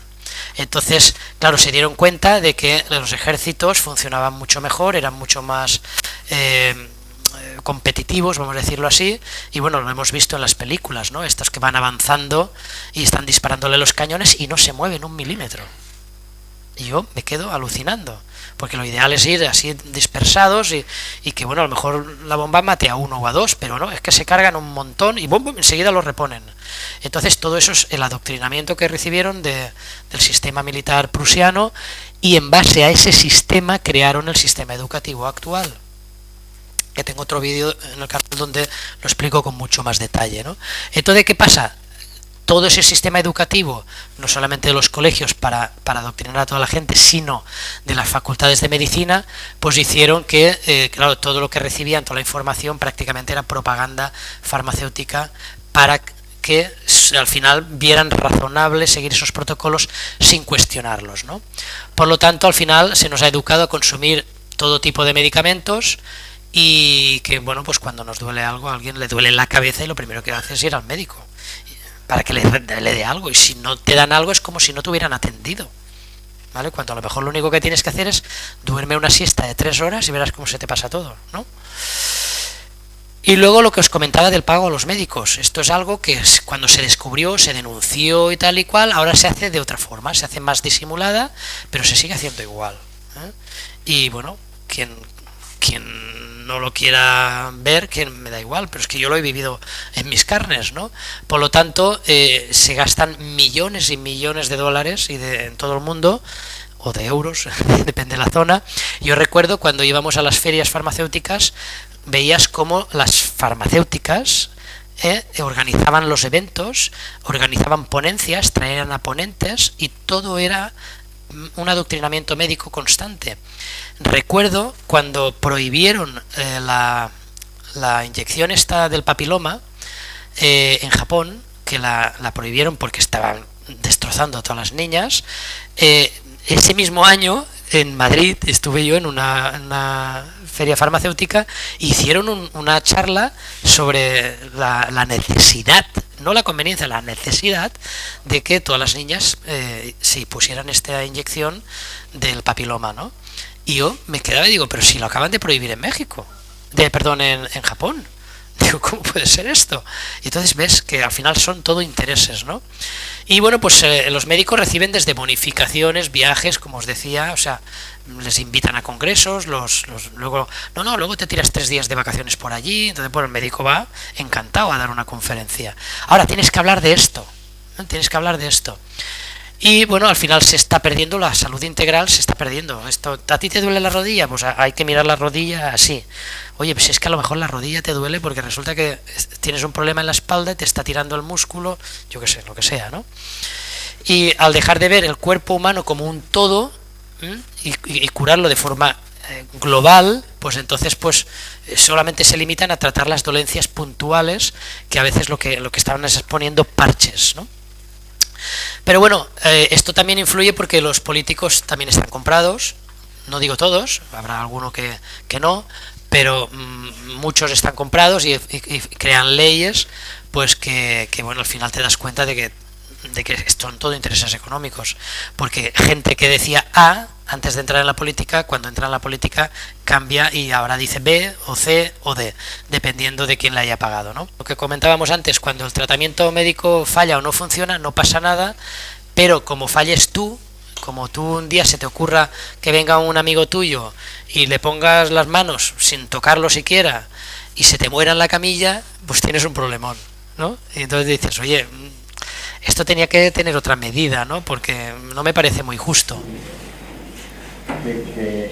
Entonces, claro, se dieron cuenta de que los ejércitos funcionaban mucho mejor, eran mucho más competitivos, vamos a decirlo así, y bueno, lo hemos visto en las películas, ¿no? Estos que van avanzando y están disparándole los cañones y no se mueven un milímetro. Y yo me quedo alucinando, porque lo ideal es ir así dispersados y que, bueno, a lo mejor la bomba mate a uno o a dos, pero no, es que se cargan un montón y ¡bum! Enseguida los reponen. Entonces todo eso es el adoctrinamiento que recibieron del sistema militar prusiano, y en base a ese sistema crearon el sistema educativo actual, que tengo otro vídeo en el canal donde lo explico con mucho más detalle, ¿no? Entonces, ¿qué pasa? Todo ese sistema educativo, no solamente de los colegios para adoctrinar a toda la gente, sino de las facultades de medicina, pues hicieron que, claro, todo lo que recibían, toda la información prácticamente era propaganda farmacéutica para que al final vieran razonable seguir esos protocolos sin cuestionarlos, ¿no? Por lo tanto, al final se nos ha educado a consumir todo tipo de medicamentos, y que, bueno, pues cuando nos duele algo, a alguien le duele la cabeza y lo primero que hace es ir al médico para que le dé algo, y si no te dan algo es como si no te hubieran atendido, ¿vale? Cuando a lo mejor lo único que tienes que hacer es duerme una siesta de 3 horas y verás cómo se te pasa todo, ¿no? Y luego lo que os comentaba del pago a los médicos, esto es algo que cuando se descubrió, se denunció y tal y cual, ahora se hace de otra forma, se hace más disimulada, pero se sigue haciendo igual, ¿eh? Y bueno, quien no lo quiera ver, que me da igual, pero es que yo lo he vivido en mis carnes, ¿no? Por lo tanto, se gastan millones y millones de dólares en todo el mundo, o de euros, depende de la zona. Yo recuerdo cuando íbamos a las ferias farmacéuticas, veías cómo las farmacéuticas organizaban los eventos, organizaban ponencias, traían a ponentes, y todo era un adoctrinamiento médico constante. Recuerdo cuando prohibieron la inyección esta del papiloma en Japón, que la prohibieron porque estaban destrozando a todas las niñas. Ese mismo año en Madrid estuve yo en una feria farmacéutica, hicieron una charla sobre la necesidad, no la conveniencia, la necesidad de que todas las niñas se pusieran esta inyección del papiloma, ¿no? Y yo me quedaba y digo, pero si lo acaban de prohibir en México, en Japón. Digo, ¿cómo puede ser esto? Y entonces ves que al final son todo intereses, ¿no? Y bueno, pues los médicos reciben desde bonificaciones, viajes, como os decía, o sea, les invitan a congresos, luego te tiras 3 días de vacaciones por allí, entonces pues el médico va encantado a dar una conferencia. Ahora tienes que hablar de esto, ¿no? Tienes que hablar de esto. Y bueno, al final se está perdiendo la salud integral, se está perdiendo. Esto, ¿a ti te duele la rodilla? Pues hay que mirar la rodilla así. Oye, pues es que a lo mejor la rodilla te duele porque resulta que tienes un problema en la espalda y te está tirando el músculo, yo qué sé, lo que sea, ¿no? Y al dejar de ver el cuerpo humano como un todo y curarlo de forma global, pues entonces pues solamente se limitan a tratar las dolencias puntuales, que a veces lo que estaban es poniendo parches, ¿no? Pero bueno, esto también influye porque los políticos también están comprados, no digo todos, habrá alguno que no, pero muchos están comprados y crean leyes, pues que bueno, al final te das cuenta de que son todo intereses económicos, porque gente que decía A antes de entrar en la política, cuando entra en la política cambia y ahora dice B o C o D, dependiendo de quién le haya pagado, ¿no? Lo que comentábamos antes, cuando el tratamiento médico falla o no funciona, no pasa nada, pero como falles tú, como tú un día se te ocurra que venga un amigo tuyo y le pongas las manos sin tocarlo siquiera y se te muera en la camilla, pues tienes un problemón, ¿no? Y entonces dices, oye, esto tenía que tener otra medida, ¿no? Porque no me parece muy justo. De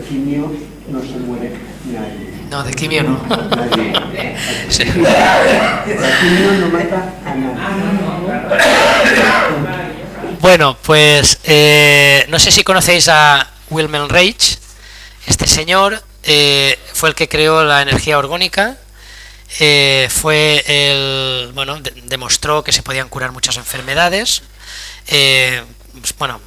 quimio no se muere nadie. No, de quimio no. Nadie. Sí. De quimio no mata a nadie. Bueno, pues no sé si conocéis a Wilhelm Reich. Este señor fue el que creó la energía orgónica. demostró que se podían curar muchas enfermedades. Pues, bueno,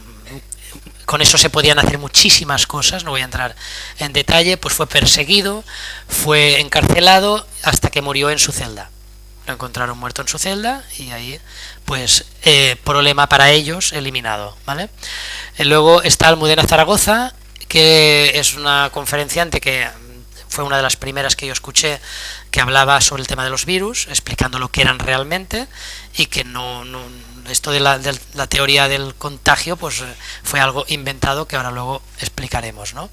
con eso se podían hacer muchísimas cosas, no voy a entrar en detalle. Pues fue perseguido, fue encarcelado hasta que murió en su celda. Lo encontraron muerto en su celda y ahí, pues, problema para ellos eliminado, ¿vale? Luego está Almudena Zaragoza, que es una conferenciante que fue una de las primeras que yo escuché, que hablaba sobre el tema de los virus, explicando lo que eran realmente, y que esto de la teoría del contagio pues fue algo inventado que ahora luego explicaremos, ¿no?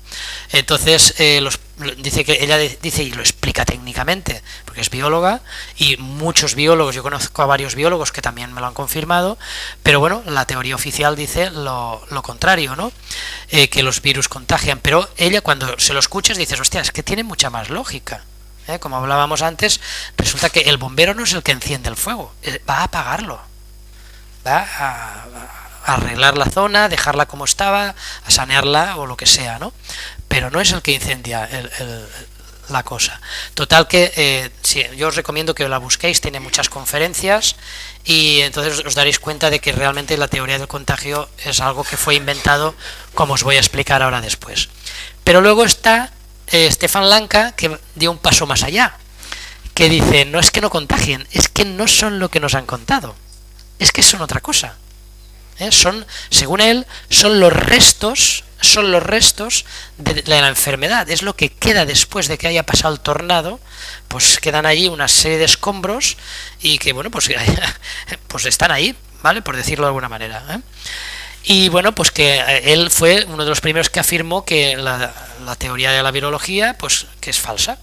Entonces dice que ella dice y lo explica técnicamente porque es bióloga, y muchos biólogos, yo conozco a varios biólogos que también me lo han confirmado, pero bueno, la teoría oficial dice lo contrario, ¿no? Que los virus contagian, pero ella, cuando se lo escuchas, dices, hostia, es que tiene mucha más lógica. Como hablábamos antes, resulta que el bombero no es el que enciende el fuego, va a apagarlo, va a arreglar la zona, dejarla como estaba, a sanearla o lo que sea, ¿no? Pero no es el que incendia la cosa. Total que sí, yo os recomiendo que la busquéis, tiene muchas conferencias, y entonces os daréis cuenta de que realmente la teoría del contagio es algo que fue inventado, como os voy a explicar ahora después. Pero luego está Stefan Lanka, que dio un paso más allá, que dice, no es que no contagien, es que no son lo que nos han contado, es que son otra cosa. Son, según él, son los restos de la enfermedad, es lo que queda después de que haya pasado el tornado, pues quedan allí una serie de escombros y que, bueno, pues están ahí, ¿vale? Por decirlo de alguna manera, Y bueno, pues que él fue uno de los primeros que afirmó que la teoría de la virología, pues que es falsa.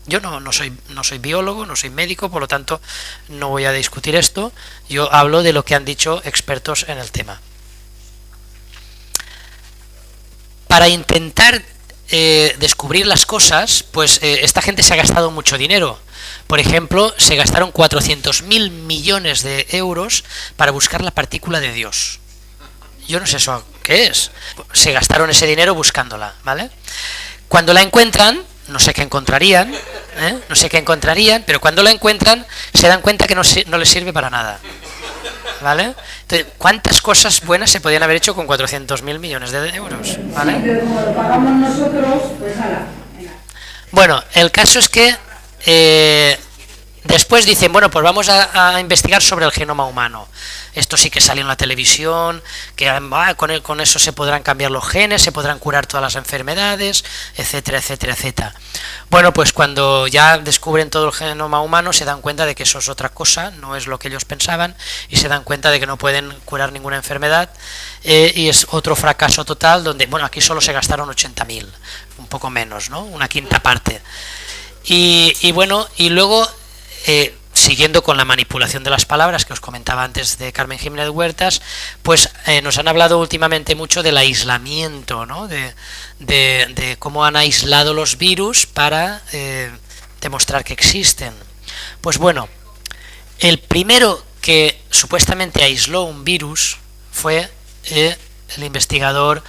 Yo no soy biólogo, no soy médico, por lo tanto no voy a discutir esto. Yo hablo de lo que han dicho expertos en el tema. Para intentar descubrir las cosas, pues esta gente se ha gastado mucho dinero. Por ejemplo, se gastaron 400.000 millones de euros para buscar la partícula de Dios. Yo no sé eso qué es. Se gastaron ese dinero buscándola, ¿vale? Cuando la encuentran, no sé qué encontrarían, pero cuando la encuentran se dan cuenta que no les sirve para nada, ¿vale? Entonces, ¿cuántas cosas buenas se podían haber hecho con 400.000 millones de euros? ¿Vale? Sí, pero como lo pagamos nosotros, pues ala. Bueno, el caso es que después dicen, bueno, pues vamos a investigar sobre el genoma humano. Esto sí que salió en la televisión, que con eso se podrán cambiar los genes, se podrán curar todas las enfermedades, etcétera, etcétera, etcétera. Bueno, pues cuando ya descubren todo el genoma humano se dan cuenta de que eso es otra cosa, no es lo que ellos pensaban, y se dan cuenta de que no pueden curar ninguna enfermedad, y es otro fracaso total donde, bueno, aquí solo se gastaron 80.000, un poco menos, ¿no? Una quinta parte. Y bueno, y luego siguiendo con la manipulación de las palabras que os comentaba antes de Carmen Jiménez Huertas, pues nos han hablado últimamente mucho del aislamiento, ¿no? De cómo han aislado los virus para demostrar que existen. Pues bueno, el primero que supuestamente aisló un virus fue el investigador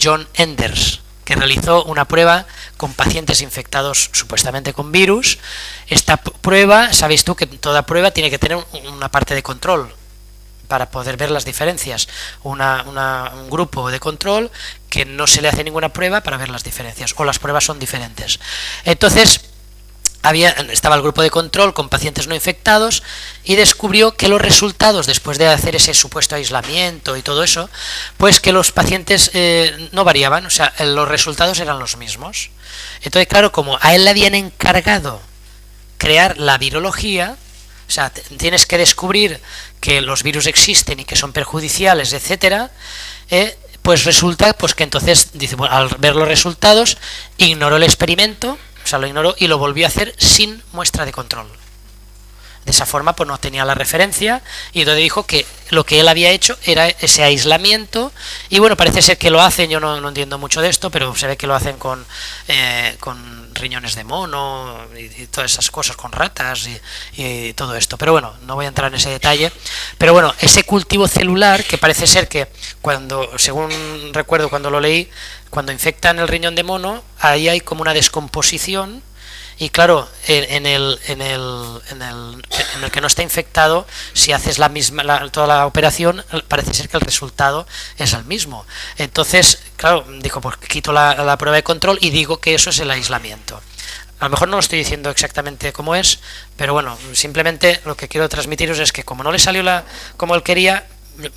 John Enders, que realizó una prueba con pacientes infectados supuestamente con virus. Esta prueba, sabéis tú que toda prueba tiene que tener una parte de control para poder ver las diferencias, un grupo de control que no se le hace ninguna prueba para ver las diferencias, o las pruebas son diferentes. Entonces estaba el grupo de control con pacientes no infectados y descubrió que los resultados, después de hacer ese supuesto aislamiento y todo eso, pues que los pacientes no variaban, o sea, los resultados eran los mismos. Entonces, claro, como a él le habían encargado crear la virología, o sea, tienes que descubrir que los virus existen y que son perjudiciales, etcétera, pues resulta pues que entonces, dice, bueno, al ver los resultados, ignoró el experimento. O sea, lo ignoró y lo volvió a hacer sin muestra de control. De esa forma, pues no tenía la referencia, y entonces dijo que lo que él había hecho era ese aislamiento. Y bueno, parece ser que lo hacen, yo no entiendo mucho de esto, pero se ve que lo hacen con riñones de mono y todas esas cosas, con ratas y todo esto. Pero bueno, no voy a entrar en ese detalle. Pero bueno, ese cultivo celular, que parece ser que según recuerdo cuando lo leí, cuando infectan el riñón de mono, ahí hay como una descomposición, Y claro, en el que no está infectado, si haces toda la operación, parece ser que el resultado es el mismo. Entonces, claro, dijo, pues quito la prueba de control y digo que eso es el aislamiento. A lo mejor no lo estoy diciendo exactamente como es, pero bueno, simplemente lo que quiero transmitiros es que como no le salió como él quería,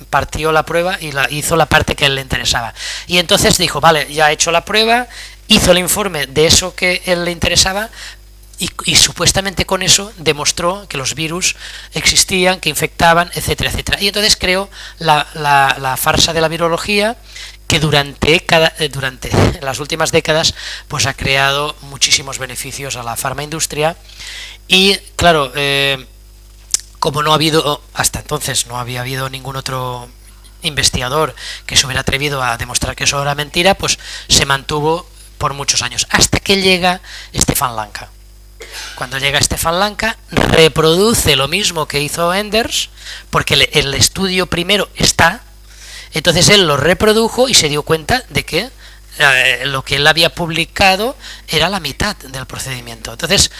partió la prueba y hizo la parte que a él le interesaba. Y entonces dijo, vale, ya he hecho la prueba, hizo el informe de eso que a él le interesaba y supuestamente con eso demostró que los virus existían, que infectaban, etcétera, etcétera. Y entonces creó la farsa de la virología, que durante las últimas décadas pues ha creado muchísimos beneficios a la farmaindustria. Y claro, como no ha habido, hasta entonces no había habido ningún otro investigador que se hubiera atrevido a demostrar que eso era mentira, pues se mantuvo por muchos años, hasta que llega Stefan Lanka. Cuando llega Stefan Lanka, reproduce lo mismo que hizo Enders, porque el estudio primero está, entonces él lo reprodujo y se dio cuenta de que lo que él había publicado era la mitad del procedimiento. Entonces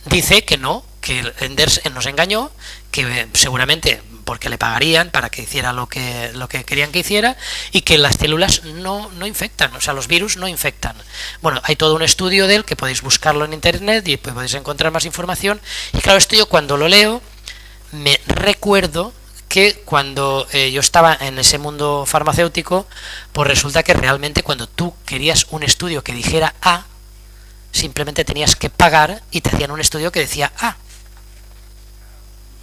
dice que no, que Enders nos engañó, que seguramente porque le pagarían para que hiciera lo que querían que hiciera, y que las células no infectan, o sea, los virus no infectan. Bueno, hay todo un estudio de él que podéis buscarlo en internet y podéis encontrar más información. Y claro, esto yo cuando lo leo me recuerdo que cuando yo estaba en ese mundo farmacéutico, pues resulta que realmente cuando tú querías un estudio que dijera A, simplemente tenías que pagar y te hacían un estudio que decía A.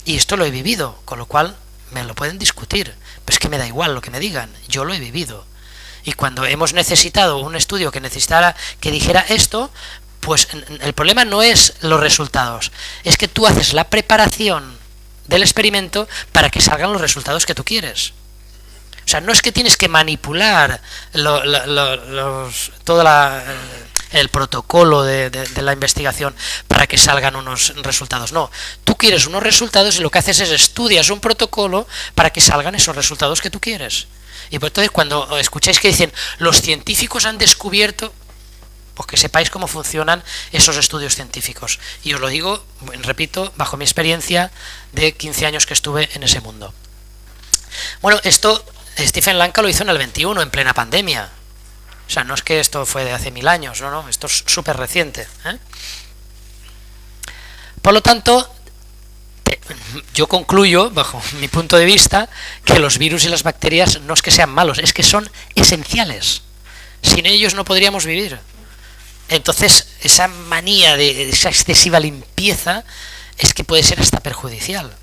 Y esto lo he vivido, con lo cual me lo pueden discutir, pero es que me da igual lo que me digan, yo lo he vivido. Y cuando hemos necesitado un estudio que dijera esto, pues el problema no es los resultados, es que tú haces la preparación del experimento para que salgan los resultados que tú quieres. O sea, no es que tienes que manipular el protocolo de la investigación para que salgan unos resultados. No, tú quieres unos resultados y lo que haces es estudias un protocolo para que salgan esos resultados que tú quieres. Y pues entonces cuando escucháis que dicen los científicos han descubierto, pues que sepáis cómo funcionan esos estudios científicos. Y os lo digo, repito, bajo mi experiencia de 15 años que estuve en ese mundo. Bueno, esto Stefan Lanka lo hizo en el 21, en plena pandemia. O sea, no es que esto fue de hace 1000 años, no, esto es súper reciente, ¿eh? Por lo tanto, yo concluyo, bajo mi punto de vista, que los virus y las bacterias no es que sean malos, es que son esenciales. Sin ellos no podríamos vivir. Entonces, esa manía de esa excesiva limpieza es que puede ser hasta perjudicial.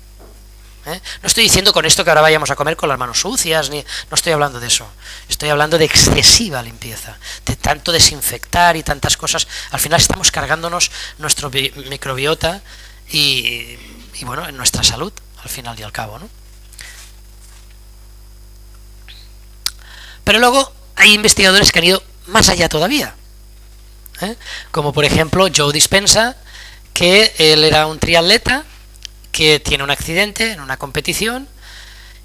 No estoy diciendo con esto que ahora vayamos a comer con las manos sucias, no estoy hablando de eso. Estoy hablando de excesiva limpieza, de tanto desinfectar y tantas cosas. Al final estamos cargándonos nuestro microbiota y bueno, en nuestra salud, al final y al cabo, ¿no? Pero luego hay investigadores que han ido más allá todavía, como por ejemplo Joe Dispenza, que él era un triatleta que tiene un accidente en una competición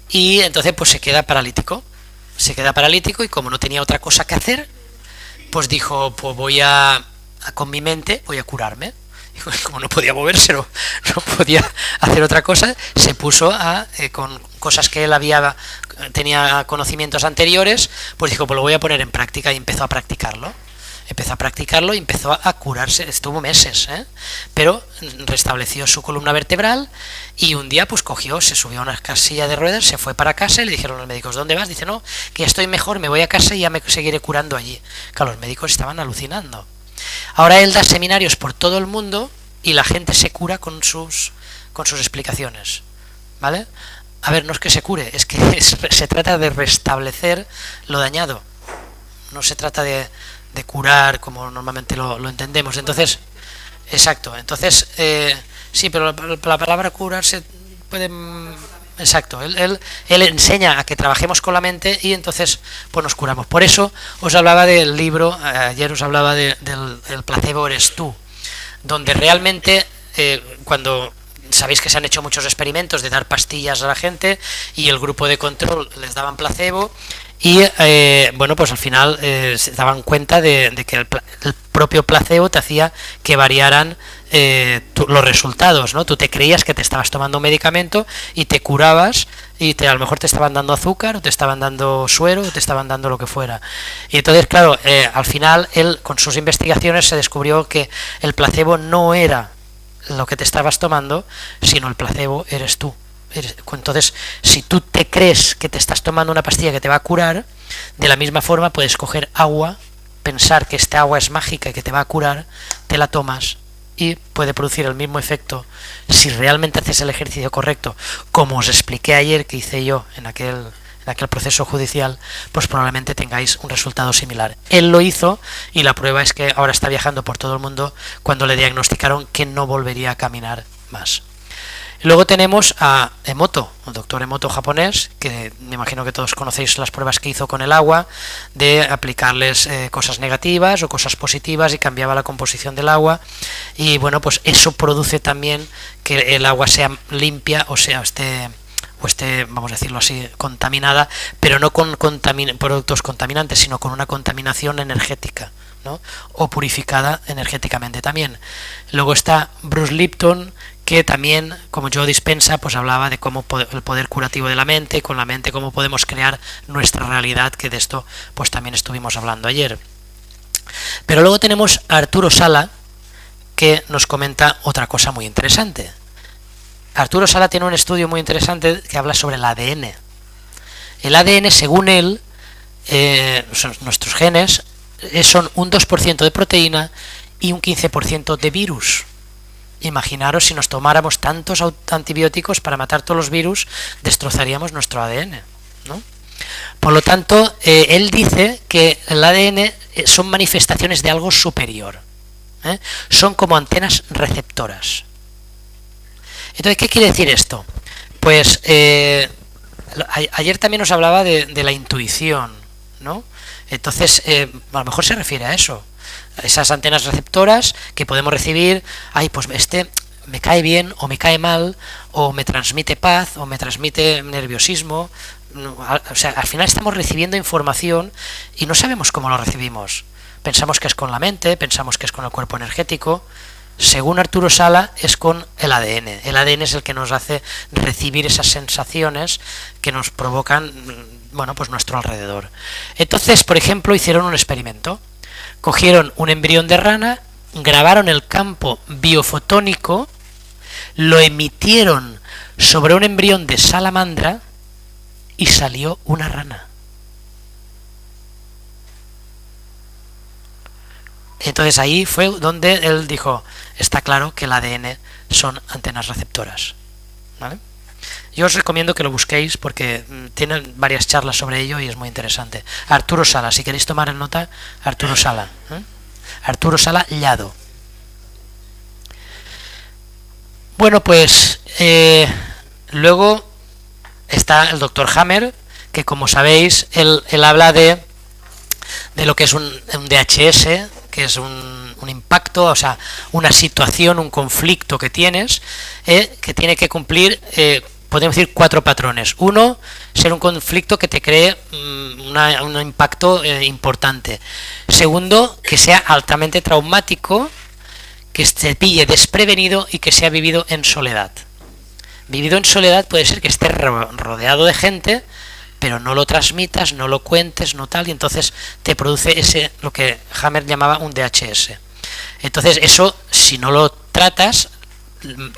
y entonces pues se queda paralítico y como no tenía otra cosa que hacer, pues dijo, pues con mi mente voy a curarme. Y como no podía moverse, no podía hacer otra cosa, se puso con cosas que él tenía conocimientos anteriores, pues dijo, pues lo voy a poner en práctica, y empezó a practicarlo y empezó a curarse. Estuvo meses, pero restableció su columna vertebral y un día pues se subió a una casilla de ruedas, se fue para casa y le dijeron los médicos, ¿dónde vas? Dice, no, que ya estoy mejor, me voy a casa y ya me seguiré curando allí. Claro, los médicos estaban alucinando. Ahora él da seminarios por todo el mundo y la gente se cura con sus explicaciones, ¿vale? A ver, no es que se cure, es que se trata de restablecer lo dañado, no se trata de curar como normalmente lo entendemos. Entonces, exacto, entonces sí, pero la palabra curarse puede, exacto, él enseña a que trabajemos con la mente y entonces pues nos curamos. Por eso os hablaba del libro, ayer os hablaba del placebo eres tú, donde realmente cuando sabéis que se han hecho muchos experimentos de dar pastillas a la gente y el grupo de control les daban placebo. Y bueno, pues al final se daban cuenta de que el propio placebo te hacía que variaran los resultados, ¿no? Tú te creías que te estabas tomando un medicamento y te curabas y a lo mejor te estaban dando azúcar o te estaban dando suero o te estaban dando lo que fuera. Y entonces, claro, al final él con sus investigaciones se descubrió que el placebo no era lo que te estabas tomando, sino el placebo eres tú. Entonces, si tú te crees que te estás tomando una pastilla que te va a curar, de la misma forma puedes coger agua, pensar que esta agua es mágica y que te va a curar, te la tomas y puede producir el mismo efecto si realmente haces el ejercicio correcto, como os expliqué ayer que hice yo en aquel proceso judicial, pues probablemente tengáis un resultado similar. Él lo hizo y la prueba es que ahora está viajando por todo el mundo cuando le diagnosticaron que no volvería a caminar más. Luego tenemos a Emoto, un doctor Emoto japonés, que me imagino que todos conocéis las pruebas que hizo con el agua, de aplicarles cosas negativas o cosas positivas y cambiaba la composición del agua. Y bueno, pues eso produce también que el agua sea limpia o esté, vamos a decirlo así, contaminada, pero no con productos contaminantes, sino con una contaminación energética, ¿no? O purificada energéticamente también. Luego está Bruce Lipton, que también, como Joe Dispenza, pues hablaba de cómo el poder curativo de la mente, con la mente cómo podemos crear nuestra realidad, que de esto pues también estuvimos hablando ayer. Pero luego tenemos a Arturo Sala, que nos comenta otra cosa muy interesante. Arturo Sala tiene un estudio muy interesante que habla sobre el ADN. El ADN, según él, nuestros genes son un 2% de proteína y un 15% de virus. Imaginaros si nos tomáramos tantos antibióticos para matar todos los virus, destrozaríamos nuestro ADN, ¿no? Por lo tanto, él dice que el ADN son manifestaciones de algo superior, ¿eh? Son como antenas receptoras. Entonces, ¿qué quiere decir esto? Pues ayer también nos hablaba de la intuición, ¿no? Entonces, a lo mejor se refiere a eso. Esas antenas receptoras que podemos recibir, pues este me cae bien o me cae mal, o me transmite paz o me transmite nerviosismo. O sea, al final estamos recibiendo información y no sabemos cómo lo recibimos. Pensamos que es con la mente, pensamos que es con el cuerpo energético. Según Arturo Sala, es con el ADN. El ADN es el que nos hace recibir esas sensaciones que nos provocan, bueno, pues nuestro alrededor. Entonces, por ejemplo, hicieron un experimento. Cogieron un embrión de rana, grabaron el campo biofotónico, lo emitieron sobre un embrión de salamandra y salió una rana. Entonces ahí fue donde él dijo, está claro que el ADN son antenas receptoras, ¿vale? Yo os recomiendo que lo busquéis porque tienen varias charlas sobre ello y es muy interesante. Arturo Sala, si queréis tomar en nota, Arturo Sala, ¿eh? Arturo Sala Llado. Bueno, pues luego está el doctor Hammer, que como sabéis, él habla de lo que es un DHS, que es un impacto, o sea, una situación, un conflicto que tienes, que tiene que cumplir, podemos decir, 4 patrones. Uno, ser un conflicto que te cree un impacto importante. Segundo, que sea altamente traumático, que se pille desprevenido y que sea vivido en soledad. Vivido en soledad puede ser que estés rodeado de gente, pero no lo transmitas, no lo cuentes, no tal, y entonces te produce lo que Hammer llamaba un DHS. Entonces eso, si no lo tratas,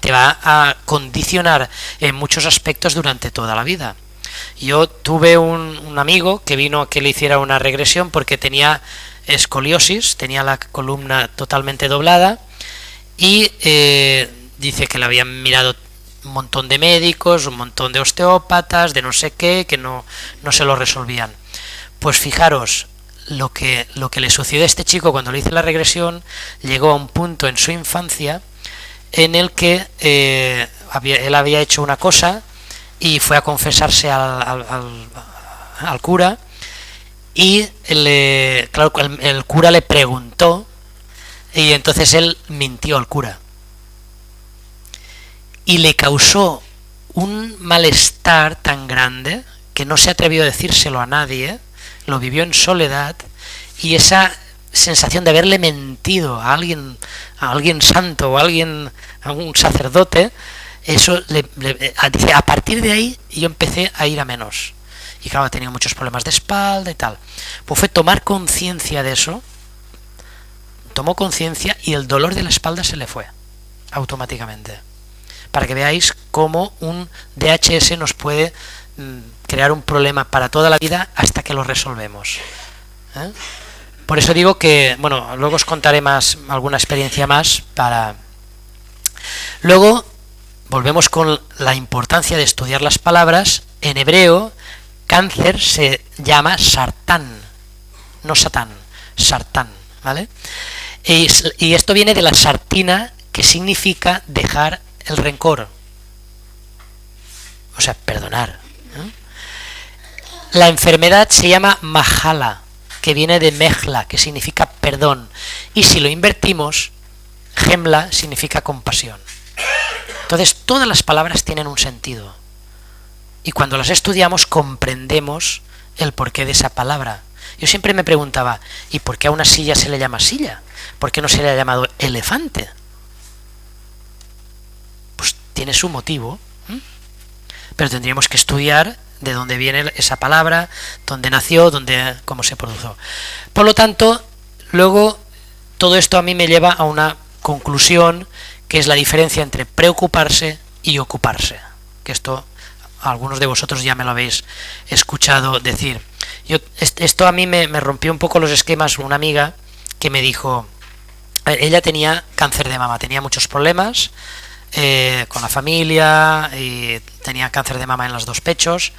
te va a condicionar en muchos aspectos durante toda la vida. Yo tuve un amigo que vino a que le hiciera una regresión porque tenía escoliosis, tenía la columna totalmente doblada y dice que le habían mirado un montón de médicos, un montón de osteópatas, de no sé qué, que no se lo resolvían. Pues fijaros, lo que le sucedió a este chico cuando le hice la regresión, llegó a un punto en su infancia en el que él había hecho una cosa y fue a confesarse al cura y claro, el cura le preguntó y entonces él mintió al cura. Y le causó un malestar tan grande que no se atrevió a decírselo a nadie, lo vivió en soledad y esa sensación de haberle mentido a alguien santo o a un sacerdote, eso dice, a partir de ahí yo empecé a ir a menos. Y claro, he tenido muchos problemas de espalda y tal. Pues fue tomar conciencia de eso, tomó conciencia y el dolor de la espalda se le fue automáticamente. Para que veáis cómo un DHS nos puede crear un problema para toda la vida hasta que lo resolvemos. Por eso digo que, bueno, luego os contaré alguna experiencia más para... Luego volvemos con la importancia de estudiar las palabras. En hebreo, cáncer se llama sartán, no satán, sartán, ¿vale? Y esto viene de la sartina, que significa dejar el rencor, o sea, perdonar. La enfermedad se llama mahala, que viene de mejla, que significa perdón, y si lo invertimos, gemla significa compasión. Entonces todas las palabras tienen un sentido, y cuando las estudiamos comprendemos el porqué de esa palabra. Yo siempre me preguntaba, ¿y por qué a una silla se le llama silla? ¿Por qué no se le ha llamado elefante? Pues tiene su motivo, pero tendríamos que estudiar de dónde viene esa palabra, dónde nació, cómo se produjo. Por lo tanto, luego todo esto a mí me lleva a una conclusión, que es la diferencia entre preocuparse y ocuparse. Que esto algunos de vosotros ya me lo habéis escuchado decir. Esto a mí me rompió un poco los esquemas. Una amiga que me dijo, ella tenía cáncer de mama, tenía muchos problemas con la familia, y tenía cáncer de mama en los 2 pechos,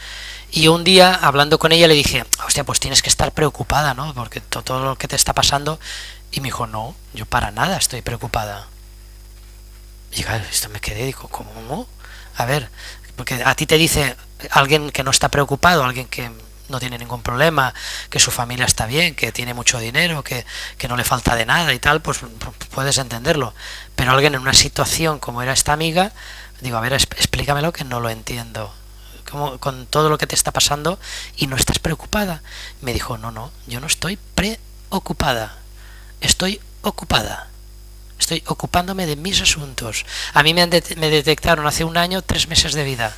y un día hablando con ella le dije, hostia, pues tienes que estar preocupada, ¿no? Porque todo lo que te está pasando. Y me dijo, no, yo para nada estoy preocupada. Y claro, esto me quedé, digo, ¿cómo no? A ver, porque a ti te dice alguien que no está preocupado, alguien que no tiene ningún problema, que su familia está bien, que tiene mucho dinero, que no le falta de nada y tal, pues puedes entenderlo. Pero alguien en una situación como era esta amiga, digo, a ver, explícamelo, que no lo entiendo. ¿Cómo, con todo lo que te está pasando, y no estás preocupada? Me dijo, no, yo no estoy preocupada, estoy ocupada. Estoy ocupándome de mis asuntos. A mí me detectaron hace 1 año 3 meses de vida.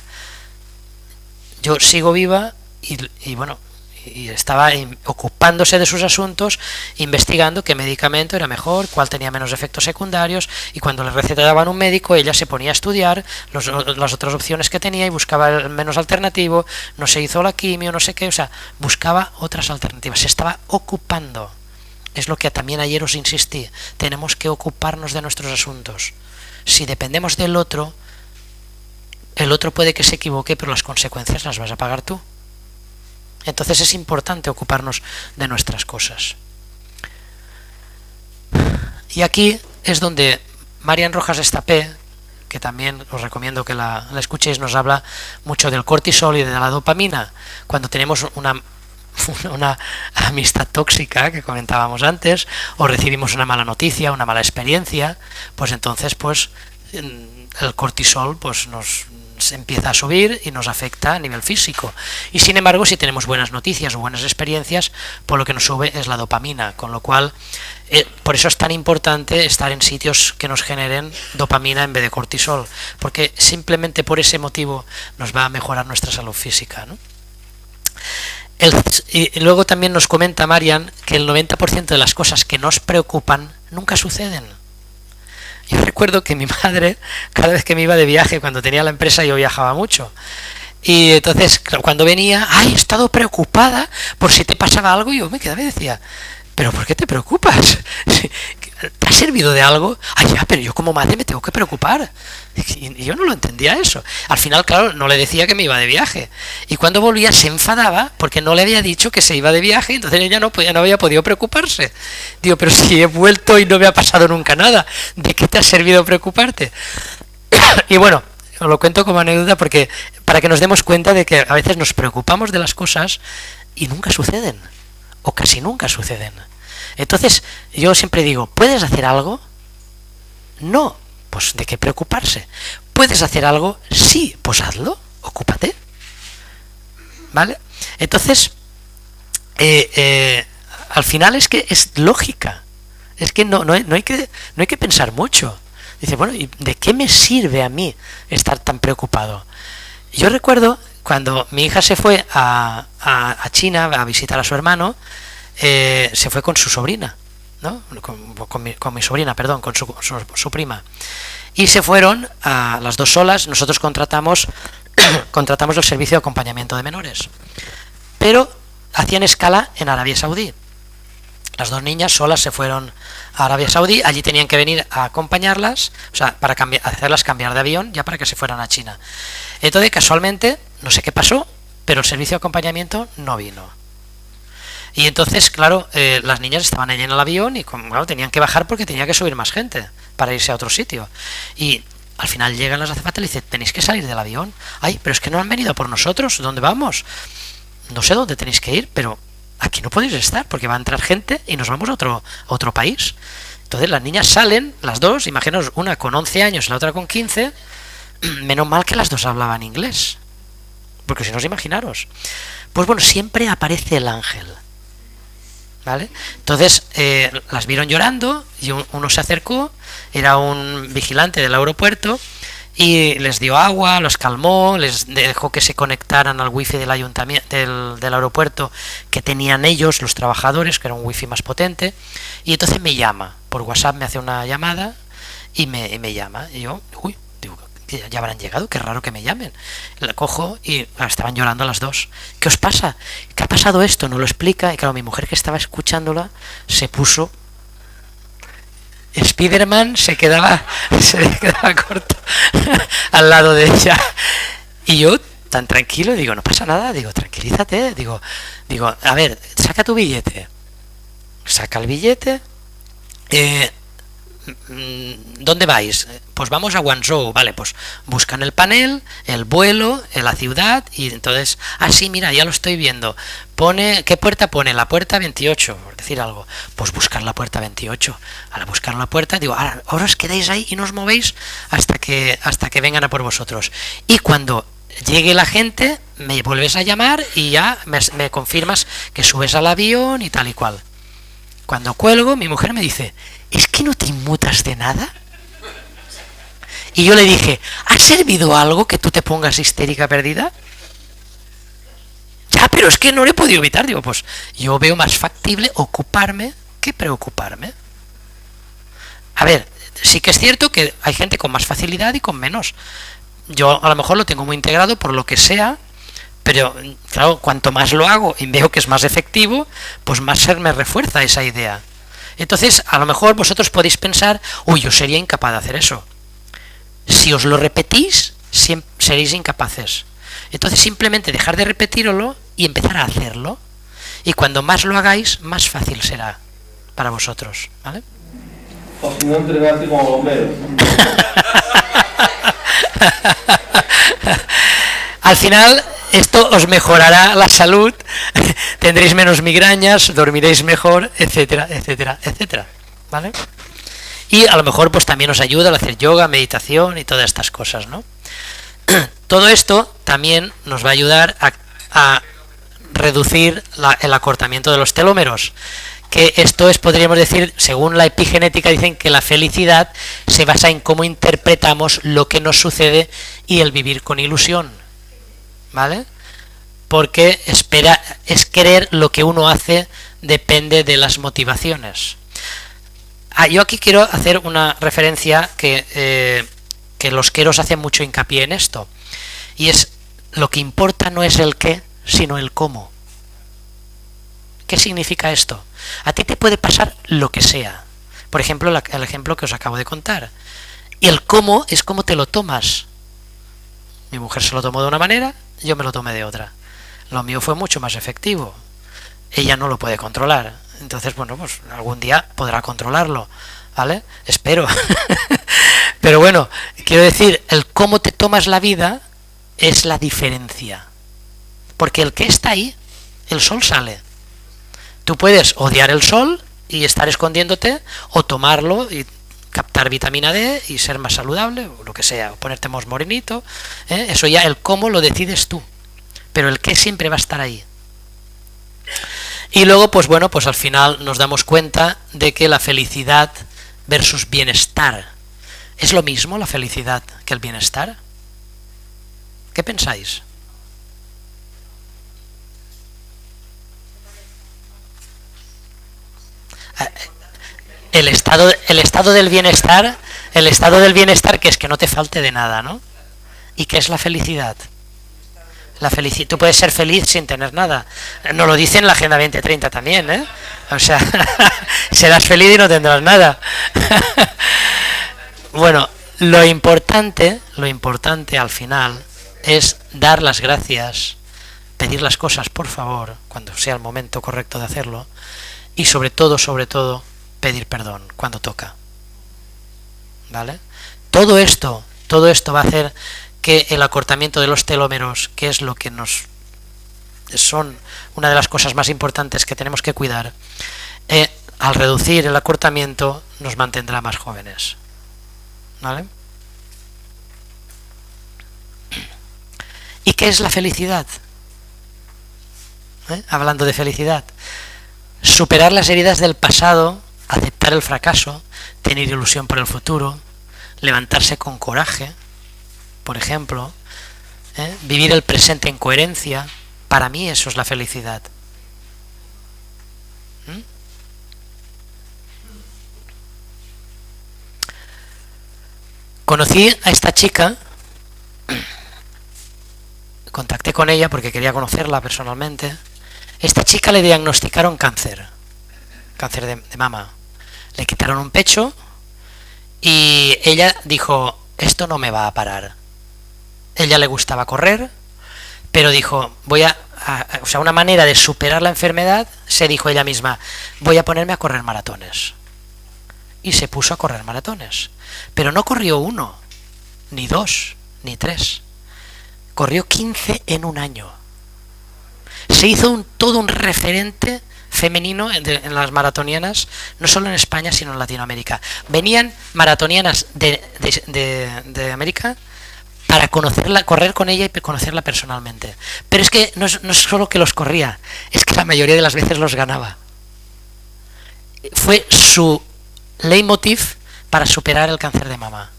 Yo sigo viva y bueno, y estaba ocupándose de sus asuntos, investigando qué medicamento era mejor, cuál tenía menos efectos secundarios, y cuando le recetaban un médico, ella se ponía a estudiar las otras opciones que tenía y buscaba el menos alternativo. No se hizo la quimio, no sé qué, o sea, buscaba otras alternativas, se estaba ocupando. Es lo que también ayer os insistí, tenemos que ocuparnos de nuestros asuntos. Si dependemos del otro, el otro puede que se equivoque, pero las consecuencias las vas a pagar tú. Entonces es importante ocuparnos de nuestras cosas. Y aquí es donde Marian Rojas Estapé, que también os recomiendo que la escuchéis, nos habla mucho del cortisol y de la dopamina. Cuando tenemos una amistad tóxica que comentábamos antes, o recibimos una mala noticia, una mala experiencia, pues entonces pues el cortisol pues se empieza a subir y nos afecta a nivel físico. Y sin embargo, si tenemos buenas noticias o buenas experiencias, pues lo que nos sube es la dopamina, con lo cual por eso es tan importante estar en sitios que nos generen dopamina en vez de cortisol, porque simplemente por ese motivo nos va a mejorar nuestra salud física, ¿no? Y luego también nos comenta Marian que el 90% de las cosas que nos preocupan nunca suceden. Yo recuerdo que mi madre, cada vez que me iba de viaje, cuando tenía la empresa yo viajaba mucho, y entonces cuando venía, he estado preocupada por si te pasaba algo, y yo me quedaba y decía, ¿pero por qué te preocupas? ¿Te ha servido de algo? Ya, pero yo como madre me tengo que preocupar. Y yo no lo entendía eso. Al final, claro, no le decía que me iba de viaje. Y cuando volvía se enfadaba porque no le había dicho que se iba de viaje, entonces ella no había podido preocuparse. Digo, pero si he vuelto y no me ha pasado nunca nada, ¿de qué te ha servido preocuparte? Y bueno, os lo cuento como anécdota porque para que nos demos cuenta de que a veces nos preocupamos de las cosas y nunca suceden, o casi nunca suceden. Entonces, yo siempre digo, ¿puedes hacer algo? No, pues ¿de qué preocuparse? ¿Puedes hacer algo? Sí, pues hazlo, ocúpate. ¿Vale? Entonces, al final es que es lógica. Es que no hay que pensar mucho. Dice, bueno, ¿y de qué me sirve a mí estar tan preocupado? Yo recuerdo cuando mi hija se fue a China a visitar a su hermano, se fue con su sobrina, ¿no? Con mi sobrina, perdón, con su prima. Y se fueron a las dos solas. Nosotros contratamos el servicio de acompañamiento de menores. Pero hacían escala en Arabia Saudí. Las dos niñas solas se fueron a Arabia Saudí, allí tenían que venir a acompañarlas, o sea, para hacerlas cambiar de avión, ya para que se fueran a China. Entonces, casualmente, no sé qué pasó, pero el servicio de acompañamiento no vino. Y entonces, claro, las niñas estaban allí en el avión y claro, tenían que bajar porque tenía que subir más gente para irse a otro sitio. Y al final llegan las azafatas y le dicen, tenéis que salir del avión. Ay, pero es que no han venido por nosotros, ¿dónde vamos? No sé dónde tenéis que ir, pero aquí no podéis estar porque va a entrar gente y nos vamos a otro país. Entonces las niñas salen, las dos, imaginaos, una con 11 años y la otra con 15, menos mal que las dos hablaban inglés, porque si no os imaginaros. Pues bueno, siempre aparece el ángel, ¿vale? Entonces las vieron llorando y uno se acercó, era un vigilante del aeropuerto, y les dio agua, los calmó, les dejó que se conectaran al wifi del ayuntamiento, del aeropuerto que tenían ellos, los trabajadores, que era un wifi más potente, y entonces me llama, por WhatsApp me hace una llamada y me llama, y yo, digo, ya habrán llegado, qué raro que me llamen. La cojo y estaban llorando las dos. ¿Qué os pasa? ¿Qué ha pasado esto? No lo explica, y claro, mi mujer que estaba escuchándola se puso... Spiderman se quedaba corto al lado de ella. Y yo, tan tranquilo, digo, no pasa nada, digo, tranquilízate, digo, a ver, saca tu billete. Saca el billete. ¿Dónde vais? Pues vamos a Guangzhou, vale, pues buscan el panel, el vuelo, la ciudad, y entonces, sí, mira, ya lo estoy viendo. ¿Qué puerta pone? La puerta 28, por decir algo. Pues buscar la puerta 28. Ahora buscar la puerta, digo, ahora os quedáis ahí y no os movéis hasta que vengan a por vosotros. Y cuando llegue la gente, me vuelves a llamar y ya me confirmas que subes al avión y tal y cual. Cuando cuelgo, mi mujer me dice, ¿es que no te inmutas de nada? Y yo le dije, ¿ha servido algo que tú te pongas histérica perdida? Ya, pero es que no le he podido evitar. Digo, pues yo veo más factible ocuparme que preocuparme. A ver, sí que es cierto que hay gente con más facilidad y con menos. Yo a lo mejor lo tengo muy integrado por lo que sea, pero claro, cuanto más lo hago y veo que es más efectivo, pues más me refuerza esa idea. Entonces, a lo mejor vosotros podéis pensar, yo sería incapaz de hacer eso. Si os lo repetís, seréis incapaces. Entonces, simplemente dejar de repetirlo y empezar a hacerlo. Y cuando más lo hagáis, más fácil será para vosotros, ¿vale? O si no, entrenarse como bomberos. Al final, esto os mejorará la salud, tendréis menos migrañas, dormiréis mejor, etcétera, etcétera, etcétera, ¿vale? Y a lo mejor pues también os ayuda al hacer yoga, meditación y todas estas cosas, ¿no? Todo esto también nos va a ayudar a reducir el acortamiento de los telómeros, que esto es, podríamos decir, según la epigenética, dicen que la felicidad se basa en cómo interpretamos lo que nos sucede y el vivir con ilusión, ¿vale? Porque es querer lo que uno hace, depende de las motivaciones. Yo aquí quiero hacer una referencia que los queros hacen mucho hincapié en esto, y es, lo que importa no es el qué, sino el cómo. ¿Qué significa esto? A ti te puede pasar lo que sea. Por ejemplo, el ejemplo que os acabo de contar. Y el cómo es cómo te lo tomas. Mi mujer se lo tomó de una manera, yo me lo tomé de otra. Lo mío fue mucho más efectivo. Ella no lo puede controlar. Entonces, bueno, pues algún día podrá controlarlo, ¿vale? Espero. Pero bueno, quiero decir, el cómo te tomas la vida es la diferencia. Porque el que está ahí, el sol sale. Tú puedes odiar el sol y estar escondiéndote, o tomarlo y captar vitamina D y ser más saludable, o lo que sea, o ponerte más morenito, ¿eh? Eso ya, el cómo lo decides tú, pero el qué siempre va a estar ahí. Y luego, pues bueno, pues al final nos damos cuenta de que la felicidad versus bienestar, ¿es lo mismo la felicidad que el bienestar? ¿Qué pensáis? El estado del bienestar, que es que no te falte de nada, ¿no? ¿Y qué es la felicidad? Tú puedes ser feliz sin tener nada. Nos lo dice en la Agenda 2030 también, ¿eh? O sea, serás feliz y no tendrás nada. Bueno, lo importante al final es dar las gracias, pedir las cosas por favor, cuando sea el momento correcto de hacerlo, y sobre todo, pedir perdón cuando toca. ¿Vale? Todo esto va a hacer que el acortamiento de los telómeros, que es lo que son una de las cosas más importantes que tenemos que cuidar, al reducir el acortamiento nos mantendrá más jóvenes. ¿Vale? ¿Y qué es la felicidad? Hablando de felicidad, superar las heridas del pasado, aceptar el fracaso, tener ilusión por el futuro, levantarse con coraje, por ejemplo, vivir el presente en coherencia. Para mí eso es la felicidad. Conocí a esta chica, contacté con ella porque quería conocerla personalmente. Esta chica le diagnosticaron cáncer de mama. Le quitaron un pecho y ella dijo, esto no me va a parar. Ella le gustaba correr, pero dijo, una manera de superar la enfermedad, se dijo ella misma, voy a ponerme a correr maratones. Y se puso a correr maratones. Pero no corrió 1, ni 2, ni 3. Corrió 15 en un año. Se hizo todo un referente femenino en las maratonianas, no solo en España, sino en Latinoamérica. Venían maratonianas de América para conocerla, correr con ella y conocerla personalmente. Pero es que no es solo que los corría, es que la mayoría de las veces los ganaba. Fue su leitmotiv para superar el cáncer de mama.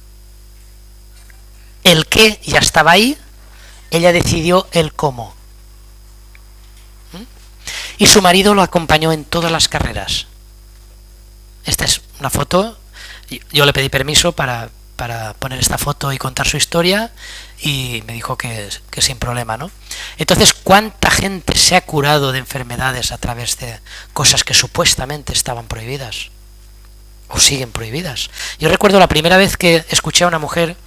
El qué ya estaba ahí, ella decidió el cómo. Y su marido lo acompañó en todas las carreras. Esta es una foto. Yo le pedí permiso para poner esta foto y contar su historia, y me dijo que sin problema, ¿no? Entonces, ¿cuánta gente se ha curado de enfermedades a través de cosas que supuestamente estaban prohibidas? O siguen prohibidas. Yo recuerdo la primera vez que escuché a una mujer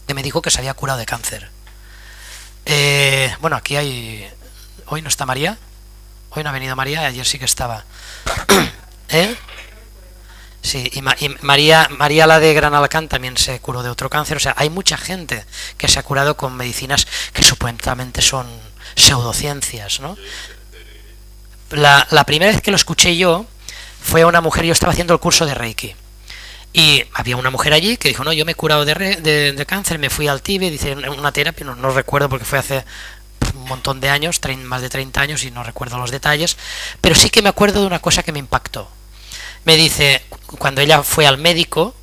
que me dijo que se había curado de cáncer. Bueno, aquí hay... Hoy no está María. Hoy no ha venido María, ayer sí que estaba. Sí, y María la de Gran Alacant también se curó de otro cáncer. O sea, hay mucha gente que se ha curado con medicinas que supuestamente son pseudociencias, ¿no? La primera vez que lo escuché yo fue a una mujer. Yo estaba haciendo el curso de Reiki y había una mujer allí que dijo, no, yo me he curado de cáncer, me fui al Tíbet, dice, una terapia, no recuerdo porque fue hace un montón de años, más de 30 años, y no recuerdo los detalles, pero sí que me acuerdo de una cosa que me impactó. Me dice, cuando ella fue al médico,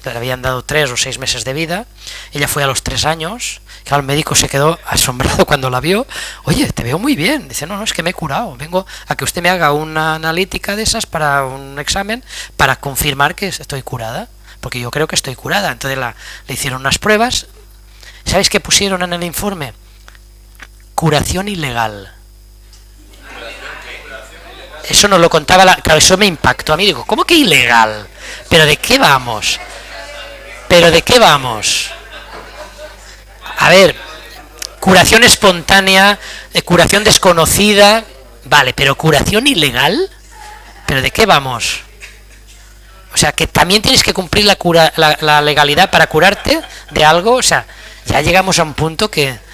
le habían dado 3 o 6 meses de vida, ella fue a los 3 años, claro, el médico se quedó asombrado cuando la vio. Oye, te veo muy bien. Dice, no, es que me he curado, vengo a que usted me haga una analítica de esas para un examen, para confirmar que estoy curada, porque yo creo que estoy curada. Entonces le hicieron unas pruebas. ¿Sabéis qué pusieron en el informe? Curación ilegal. Eso nos lo contaba claro, eso me impactó a mí. Digo, ¿cómo que ilegal? ¿Pero de qué vamos? A ver, curación espontánea, curación desconocida, vale, pero curación ilegal, ¿pero de qué vamos? O sea, que también tienes que cumplir la legalidad para curarte de algo. O sea, ya llegamos a un punto que...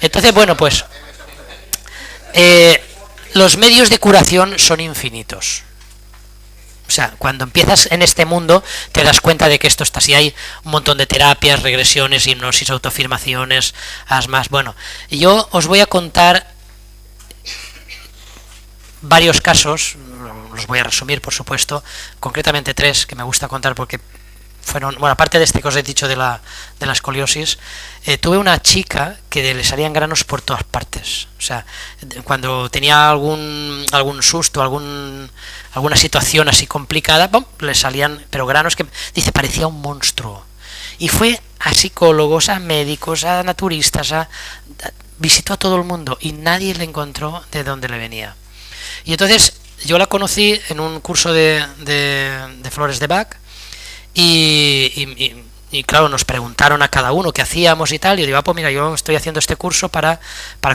Entonces, bueno, pues los medios de curación son infinitos. O sea, cuando empiezas en este mundo te das cuenta de que esto está así. Hay un montón de terapias, regresiones, hipnosis, autoafirmaciones, asmas. Bueno, yo os voy a contar varios casos, los voy a resumir por supuesto, concretamente 3 que me gusta contar porque fueron, bueno, aparte de este que os he dicho de la escoliosis, tuve una chica que le salían granos por todas partes. O sea, cuando tenía algún susto, alguna situación así complicada, ¡pum!, le salían, pero granos que, dice, parecía un monstruo. Y fue a psicólogos, a médicos, a naturistas, visitó a todo el mundo y nadie le encontró de dónde le venía. Y entonces yo la conocí en un curso de flores de Bach. Y claro, nos preguntaron a cada uno qué hacíamos y tal, y yo digo, pues mira, yo estoy haciendo este curso para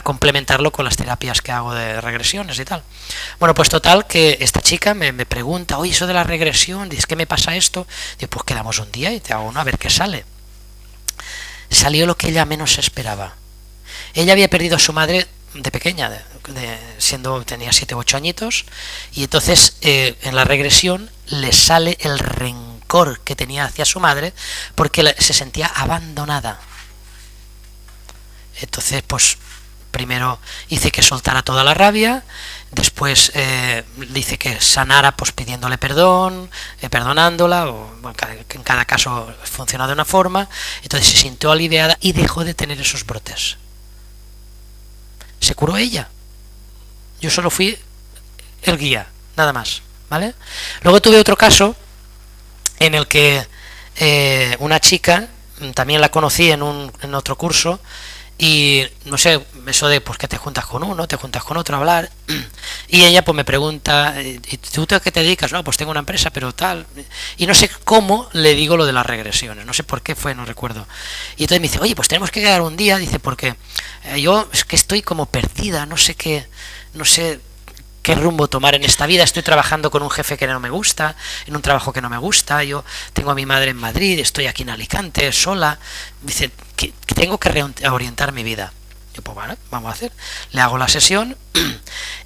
complementarlo con las terapias que hago de regresiones y tal. Bueno, pues total, que esta chica me pregunta, oye, eso de la regresión, dices, ¿qué me pasa esto? Digo, pues quedamos un día y te hago uno a ver qué sale. Salió lo que ella menos esperaba. Ella había perdido a su madre de pequeña, tenía 7 u 8 añitos, y entonces en la regresión le sale el rencor que tenía hacia su madre porque se sentía abandonada. Entonces, pues primero hice que soltara toda la rabia, después dice que sanara pues pidiéndole perdón, perdonándola, o bueno, en cada caso funciona de una forma. Entonces se sintió aliviada y dejó de tener esos brotes. Se curó ella. Yo solo fui el guía, nada más, ¿vale? Luego tuve otro caso en el que una chica, también la conocí en otro curso, y no sé, eso de pues que te juntas con uno, te juntas con otro a hablar, y ella pues me pregunta, ¿y tú a qué te dedicas? No, pues tengo una empresa, pero tal, y no sé cómo le digo lo de las regresiones, no sé por qué fue, no recuerdo. Y entonces me dice, oye, pues tenemos que quedar un día, dice, porque yo es que estoy como perdida, no sé qué rumbo tomar en esta vida. Estoy trabajando con un jefe que no me gusta, en un trabajo que no me gusta, yo tengo a mi madre en Madrid, estoy aquí en Alicante sola, dice que tengo que reorientar mi vida. Yo, pues vale, vamos a hacer, le hago la sesión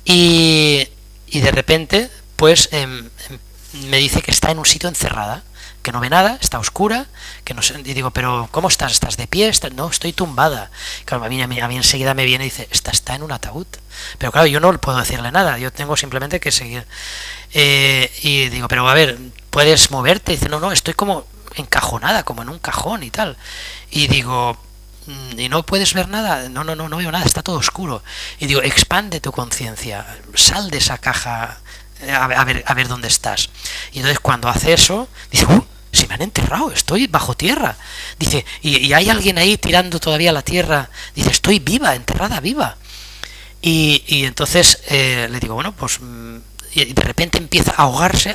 y de repente pues me dice que está en un sitio encerrada, que no ve nada, está oscura, que no sé, y digo, pero ¿cómo estás? ¿Estás de pie? No, estoy tumbada. Claro, a mí enseguida me viene y dice, está en un ataúd. Pero claro, yo no puedo decirle nada, yo tengo simplemente que seguir. Y digo, pero a ver, ¿puedes moverte? Y dice, no, estoy como encajonada, como en un cajón y tal. Y digo, ¿y no puedes ver nada? No veo nada, está todo oscuro. Y digo, expande tu conciencia, sal de esa caja, a ver dónde estás. Y entonces cuando hace eso, dice, se me han enterrado, estoy bajo tierra. Dice, y hay alguien ahí tirando todavía la tierra. Dice, estoy viva, enterrada viva. Y entonces le digo, bueno, pues y de repente empieza a ahogarse,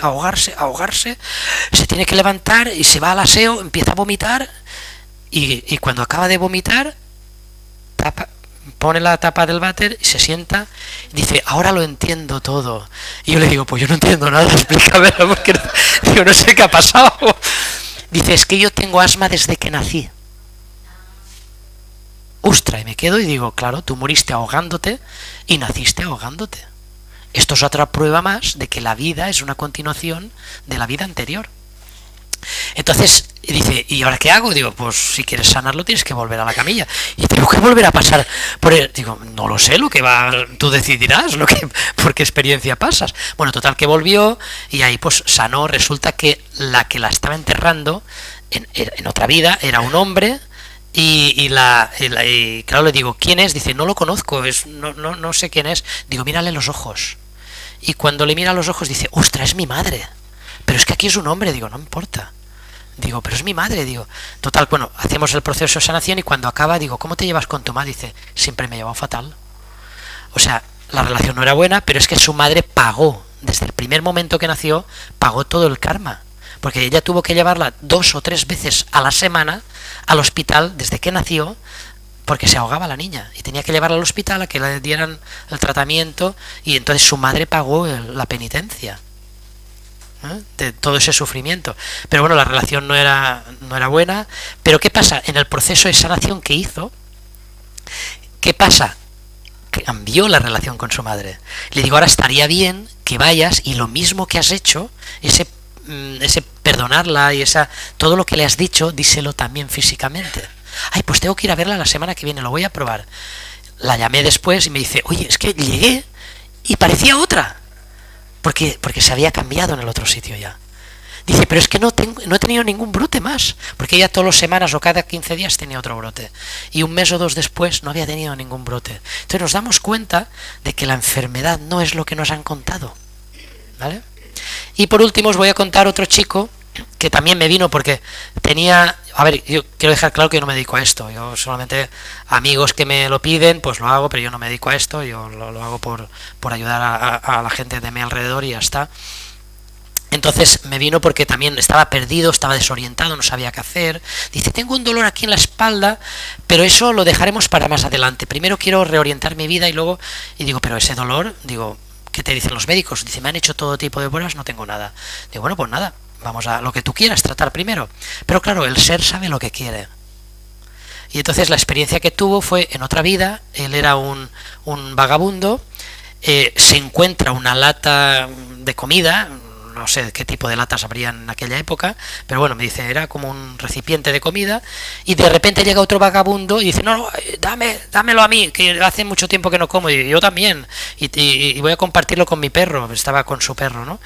se tiene que levantar y se va al aseo, empieza a vomitar y cuando acaba de vomitar pone la tapa del váter y se sienta y dice, ahora lo entiendo todo. Y yo le digo, pues yo no entiendo nada, explícame, porque digo, no sé qué ha pasado. Dice, es que yo tengo asma desde que nací. Ostras, y me quedo y digo, claro, tú moriste ahogándote y naciste ahogándote. Esto es otra prueba más de que la vida es una continuación de la vida anterior. Entonces dice, ¿y ahora qué hago? Digo, pues si quieres sanarlo tienes que volver a la camilla. Y tengo que volver a pasar por él. Digo, no lo sé, tú decidirás por qué experiencia pasas. Bueno, total que volvió y ahí pues sanó. Resulta que la estaba enterrando en otra vida era un hombre. Y claro, le digo, ¿quién es? Dice, no lo conozco, no sé quién es. Digo, mírale los ojos. Y cuando le mira los ojos dice, ostras, es mi madre. Pero es que aquí es un hombre. Digo, no importa. Digo, pero es mi madre. Digo, total, bueno, hacemos el proceso de sanación y cuando acaba, digo, ¿cómo te llevas con tu madre? Dice, siempre me he llevado fatal. O sea, la relación no era buena, pero es que su madre pagó, desde el primer momento que nació, pagó todo el karma. Porque ella tuvo que llevarla 2 o 3 veces a la semana al hospital desde que nació, porque se ahogaba la niña y tenía que llevarla al hospital a que le dieran el tratamiento y entonces su madre pagó la penitencia de todo ese sufrimiento. Pero bueno, la relación no era buena. Pero ¿qué pasa? En el proceso de sanación que hizo, ¿qué pasa? Que cambió la relación con su madre. Le digo, ahora estaría bien que vayas y lo mismo que has hecho, ese perdonarla y todo lo que le has dicho, díselo también físicamente. Ay, pues tengo que ir a verla la semana que viene, lo voy a probar. La llamé después y me dice, oye, es que llegué y parecía otra. porque se había cambiado en el otro sitio ya. Dice, pero es que no he tenido ningún brote más, porque ella todas las semanas o cada 15 días tenía otro brote, y un mes o dos después no había tenido ningún brote. Entonces nos damos cuenta de que la enfermedad no es lo que nos han contado, ¿vale? Y por último os voy a contar otro chico que también me vino porque tenía... A ver, yo quiero dejar claro que yo no me dedico a esto, yo solamente amigos que me lo piden, pues lo hago, pero yo no me dedico a esto, yo lo hago por ayudar a la gente de mi alrededor y ya está. Entonces me vino porque también estaba perdido, estaba desorientado, no sabía qué hacer. Dice, tengo un dolor aquí en la espalda, pero eso lo dejaremos para más adelante. Primero quiero reorientar mi vida y luego... Y digo, pero ese dolor, digo, ¿qué te dicen los médicos? Dice, me han hecho todo tipo de pruebas, no tengo nada. Digo, bueno, pues nada, vamos a lo que tú quieras, tratar primero. Pero claro, el ser sabe lo que quiere. Y entonces la experiencia que tuvo fue en otra vida, él era un vagabundo, se encuentra una lata de comida, no sé qué tipo de latas habrían en aquella época, pero bueno, me dice, era como un recipiente de comida, y de repente llega otro vagabundo y dice, no, dámelo a mí, que hace mucho tiempo que no como, y yo también, y voy a compartirlo con mi perro, estaba con su perro, ¿no?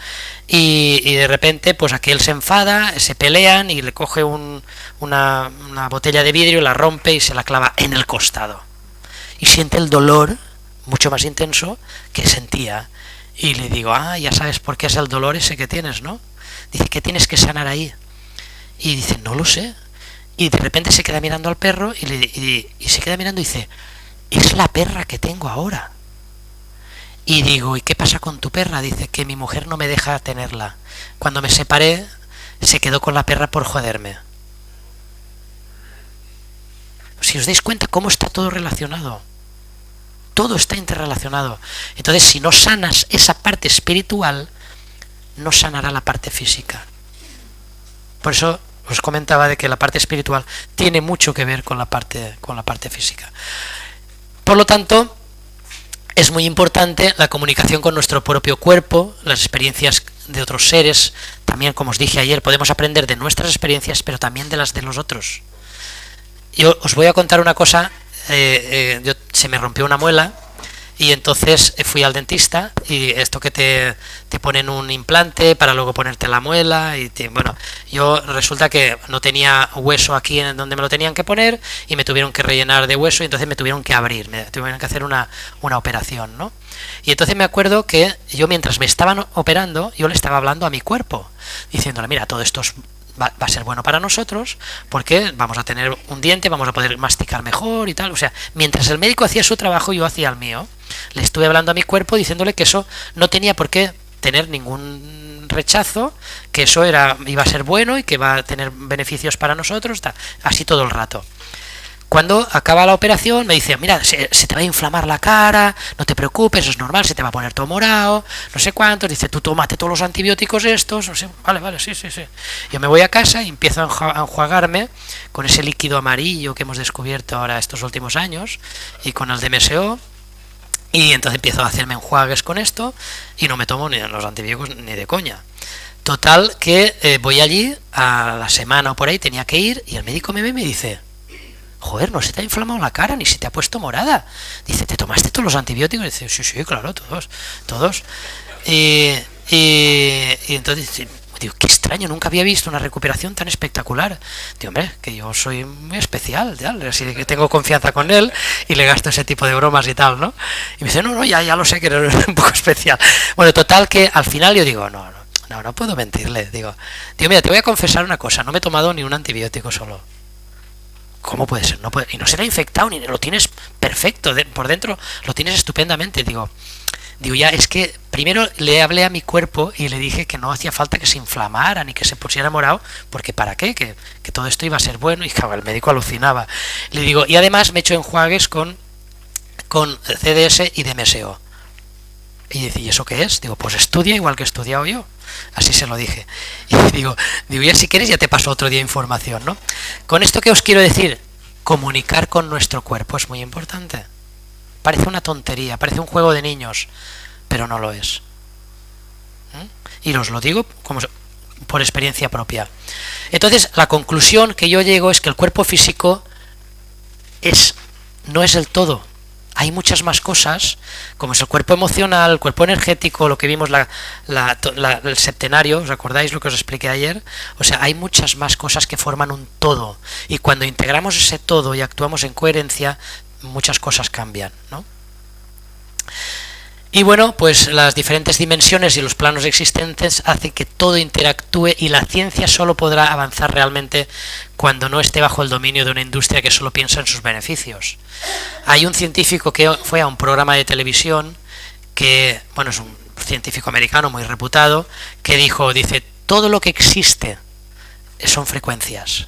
Y de repente, pues aquel se enfada, se pelean, y le coge una botella de vidrio, la rompe y se la clava en el costado. Y siente el dolor mucho más intenso que sentía. Y le digo, ya sabes por qué es el dolor ese que tienes, ¿no? Dice, ¿qué tienes que sanar ahí? Y dice, no lo sé. Y de repente se queda mirando al perro y se queda mirando y dice, es la perra que tengo ahora. Y digo, ¿y qué pasa con tu perra? Dice, que mi mujer no me deja tenerla. Cuando me separé, se quedó con la perra por joderme. Si os dais cuenta cómo está todo relacionado. Todo está interrelacionado. Entonces, si no sanas esa parte espiritual, no sanará la parte física. Por eso os comentaba de que la parte espiritual tiene mucho que ver con la parte física. Por lo tanto, es muy importante la comunicación con nuestro propio cuerpo, las experiencias de otros seres. También, como os dije ayer, podemos aprender de nuestras experiencias, pero también de las de los otros. Yo os voy a contar una cosa. Se me rompió una muela y entonces fui al dentista, y esto que te ponen un implante para luego ponerte la muela, y bueno, yo resulta que no tenía hueso aquí en donde me lo tenían que poner y me tuvieron que rellenar de hueso, y entonces me tuvieron que abrir, me tuvieron que hacer una operación, ¿no? Y entonces me acuerdo que yo, mientras me estaban operando, yo le estaba hablando a mi cuerpo, diciéndole, mira, todo esto va a ser bueno para nosotros, porque vamos a tener un diente, vamos a poder masticar mejor y tal. O sea, mientras el médico hacía su trabajo, yo hacía el mío. Le estuve hablando a mi cuerpo diciéndole que eso no tenía por qué tener ningún rechazo, que eso iba a ser bueno y que va a tener beneficios para nosotros, tal. Así todo el rato. Cuando acaba la operación me dice, mira, se te va a inflamar la cara, no te preocupes, es normal, se te va a poner todo morado, no sé cuántos. Dice, tú tómate todos los antibióticos estos, no sé, vale, sí. Yo me voy a casa y empiezo a enjuagarme con ese líquido amarillo que hemos descubierto ahora estos últimos años, y con el DMSO, y entonces empiezo a hacerme enjuagues con esto, y no me tomo ni los antibióticos ni de coña. Total, que voy allí, a la semana o por ahí tenía que ir, y el médico me ve y me dice, joder, no se te ha inflamado la cara, ni se te ha puesto morada. Dice, ¿te tomaste todos los antibióticos? Dice, sí, claro, todos. Y entonces, digo, qué extraño, nunca había visto una recuperación tan espectacular. Digo, hombre, que yo soy muy especial, así que tengo confianza con él y le gasto ese tipo de bromas y tal, ¿no? Y me dice, no, ya lo sé que eres un poco especial. Bueno, total, que al final yo digo, no puedo mentirle. Digo, mira, te voy a confesar una cosa, no me he tomado ni un antibiótico solo. ¿Cómo puede ser? No puede, y no será infectado, ni lo tienes perfecto, por dentro lo tienes estupendamente. Digo, ya, es que primero le hablé a mi cuerpo y le dije que no hacía falta que se inflamara ni que se pusiera morado, porque ¿para qué? Que todo esto iba a ser bueno, y claro, el médico alucinaba. Le digo, y además me he hecho enjuagues con CDS y DMSO. Y dice, ¿y eso qué es? Digo, pues estudia igual que he estudiado yo. Así se lo dije. Y digo, ya si quieres ya te paso otro día información, ¿no? Con esto que os quiero decir, comunicar con nuestro cuerpo es muy importante. Parece una tontería, parece un juego de niños, pero no lo es. Y os lo digo por experiencia propia. Entonces, la conclusión que yo llego es que el cuerpo físico no es el todo. Hay muchas más cosas, como es el cuerpo emocional, el cuerpo energético, lo que vimos el septenario, ¿os acordáis lo que os expliqué ayer? O sea, hay muchas más cosas que forman un todo. Y cuando integramos ese todo y actuamos en coherencia, muchas cosas cambian, ¿no? Y bueno, pues las diferentes dimensiones y los planos existentes hacen que todo interactúe, y la ciencia solo podrá avanzar realmente cuando no esté bajo el dominio de una industria que solo piensa en sus beneficios. Hay un científico que fue a un programa de televisión que, bueno, es un científico americano muy reputado, que dice, todo lo que existe son frecuencias.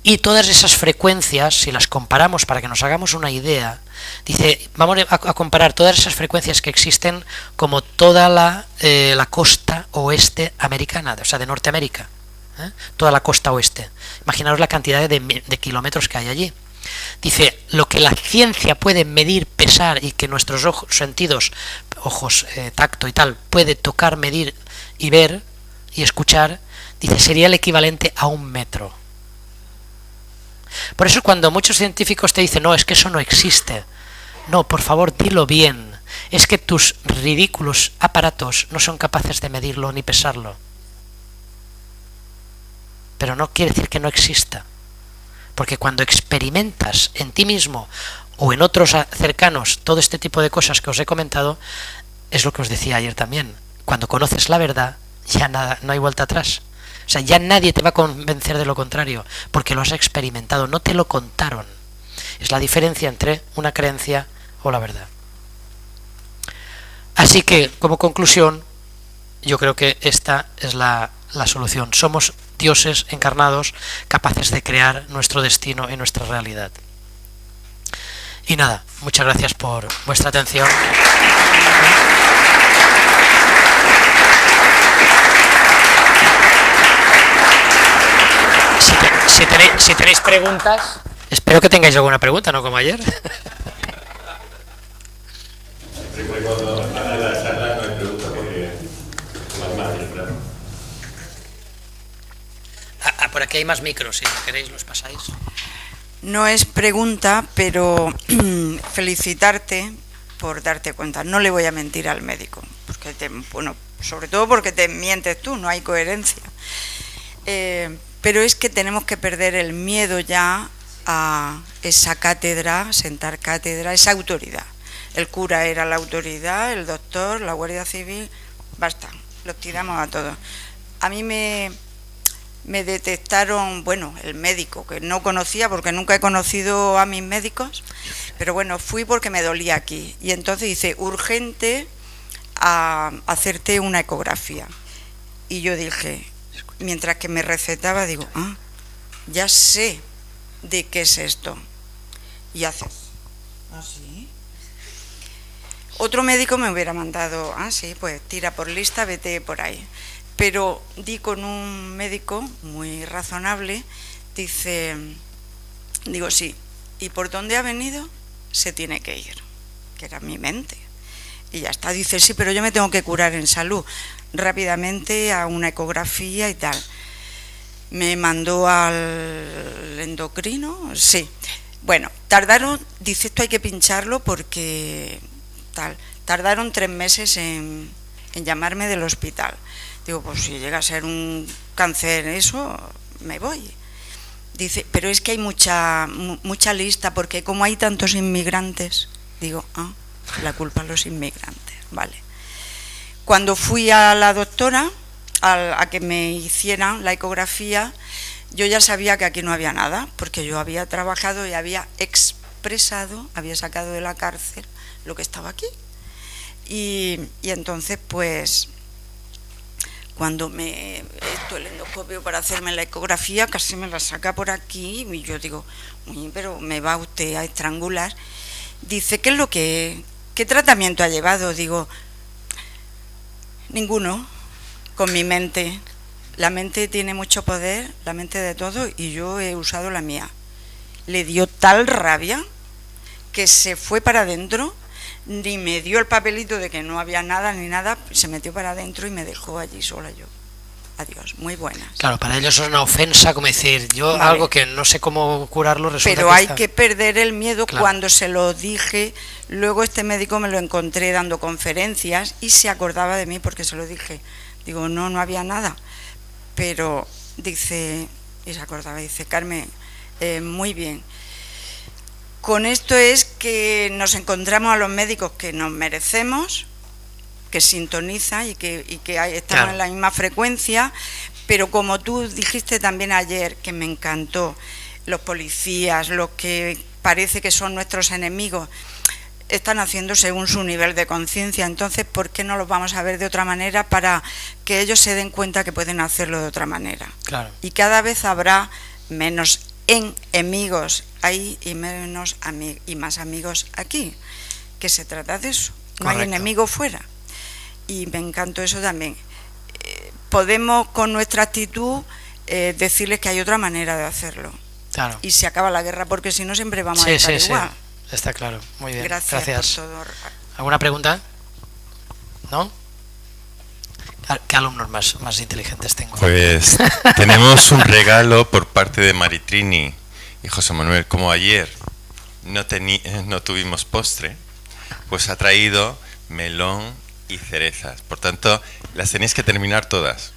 Y todas esas frecuencias, si las comparamos para que nos hagamos una idea, dice, vamos a comparar todas esas frecuencias que existen como toda la costa oeste americana, o sea, de Norteamérica, toda la costa oeste. Imaginaos la cantidad de kilómetros que hay allí. Dice, lo que la ciencia puede medir, pesar, y que nuestros sentidos, ojos, tacto y tal, puede tocar, medir y ver y escuchar, dice, sería el equivalente a 1 metro. Por eso cuando muchos científicos te dicen, no, es que eso no existe, no, por favor, dilo bien, es que tus ridículos aparatos no son capaces de medirlo ni pesarlo. Pero no quiere decir que no exista, porque cuando experimentas en ti mismo o en otros cercanos todo este tipo de cosas que os he comentado, es lo que os decía ayer también, cuando conoces la verdad, ya nada, no hay vuelta atrás. O sea, ya nadie te va a convencer de lo contrario, porque lo has experimentado, no te lo contaron. Es la diferencia entre una creencia o la verdad. Así que, como conclusión, yo creo que esta es la solución. Somos dioses encarnados, capaces de crear nuestro destino y nuestra realidad. Y nada, muchas gracias por vuestra atención. Si tenéis preguntas, espero que tengáis alguna pregunta, no como ayer. Por aquí hay más micros, si queréis los pasáis. No es pregunta, pero felicitarte por darte cuenta. No le voy a mentir al médico, porque sobre todo porque te mientes tú, no hay coherencia. Pero es que tenemos que perder el miedo ya a esa cátedra, sentar cátedra, esa autoridad. El cura era la autoridad, el doctor, la Guardia Civil, basta, los tiramos a todos. A mí me detectaron, bueno, el médico, que no conocía porque nunca he conocido a mis médicos, pero bueno, fui porque me dolía aquí. Y entonces dice, urgente a hacerte una ecografía. Y yo dije, mientras que me recetaba, digo, ya sé de qué es esto. Y haces, ¿sí? Otro médico me hubiera mandado, sí, pues tira por lista, vete por ahí. Pero di con un médico muy razonable, digo, sí, ¿y por dónde ha venido? Se tiene que ir, que era mi mente. Y ya está, dice, sí, pero yo me tengo que curar en salud. Rápidamente a una ecografía y tal. Me mandó al endocrino, sí. Bueno, tardaron, dice, esto hay que pincharlo porque tal. Tardaron 3 meses en llamarme del hospital. Digo, pues si llega a ser un cáncer eso, me voy. Dice, pero es que hay mucha lista, porque como hay tantos inmigrantes, digo, la culpa a los inmigrantes, vale. Cuando fui a la doctora a que me hicieran la ecografía, yo ya sabía que aquí no había nada, porque yo había trabajado y había expresado, había sacado de la cárcel lo que estaba aquí. Y entonces, pues, cuando me esto el endoscopio para hacerme la ecografía, casi me la saca por aquí, y yo digo, pero me va usted a estrangular. Dice, ¿qué tratamiento ha llevado? Digo, ninguno, con mi mente. La mente tiene mucho poder, la mente de todo, y yo he usado la mía. Le dio tal rabia que se fue para adentro, ni me dio el papelito de que no había nada ni nada, se metió para adentro y me dejó allí sola yo. adiós, muy buenas. Claro, para ellos es una ofensa, como decir, yo Vale. algo que no sé cómo curarlo, resulta Pero que hay está... que perder el miedo. Claro. Cuando se lo dije, luego este médico me lo encontré dando conferencias y se acordaba de mí porque se lo dije. Digo, no había nada. Pero dice, y se acordaba, dice, Carmen, muy bien. Con esto es que nos encontramos a los médicos que nos merecemos, que sintonizan y que estamos Claro. en la misma frecuencia, pero como tú dijiste también ayer, que me encantó, los policías, los que parece que son nuestros enemigos, están haciendo según su nivel de conciencia. Entonces, ¿por qué no los vamos a ver de otra manera para que ellos se den cuenta que pueden hacerlo de otra manera? Claro. Y cada vez habrá menos enemigos ahí y menos y más amigos aquí, que se trata de eso. No hay Correcto. enemigo fuera. Y me encantó eso también. Podemos con nuestra actitud decirles que hay otra manera de hacerlo. Claro. Y se acaba la guerra, porque si no siempre vamos a Sí, estar sí, igual. sí, está claro, muy bien. Gracias por todo. ¿Alguna pregunta? ¿No? ¿Qué alumnos más inteligentes tengo? Pues tenemos un regalo por parte de Maritrini y José Manuel. Como ayer no tuvimos postre, pues ha traído melón y cerezas. Por tanto, las tenéis que terminar todas.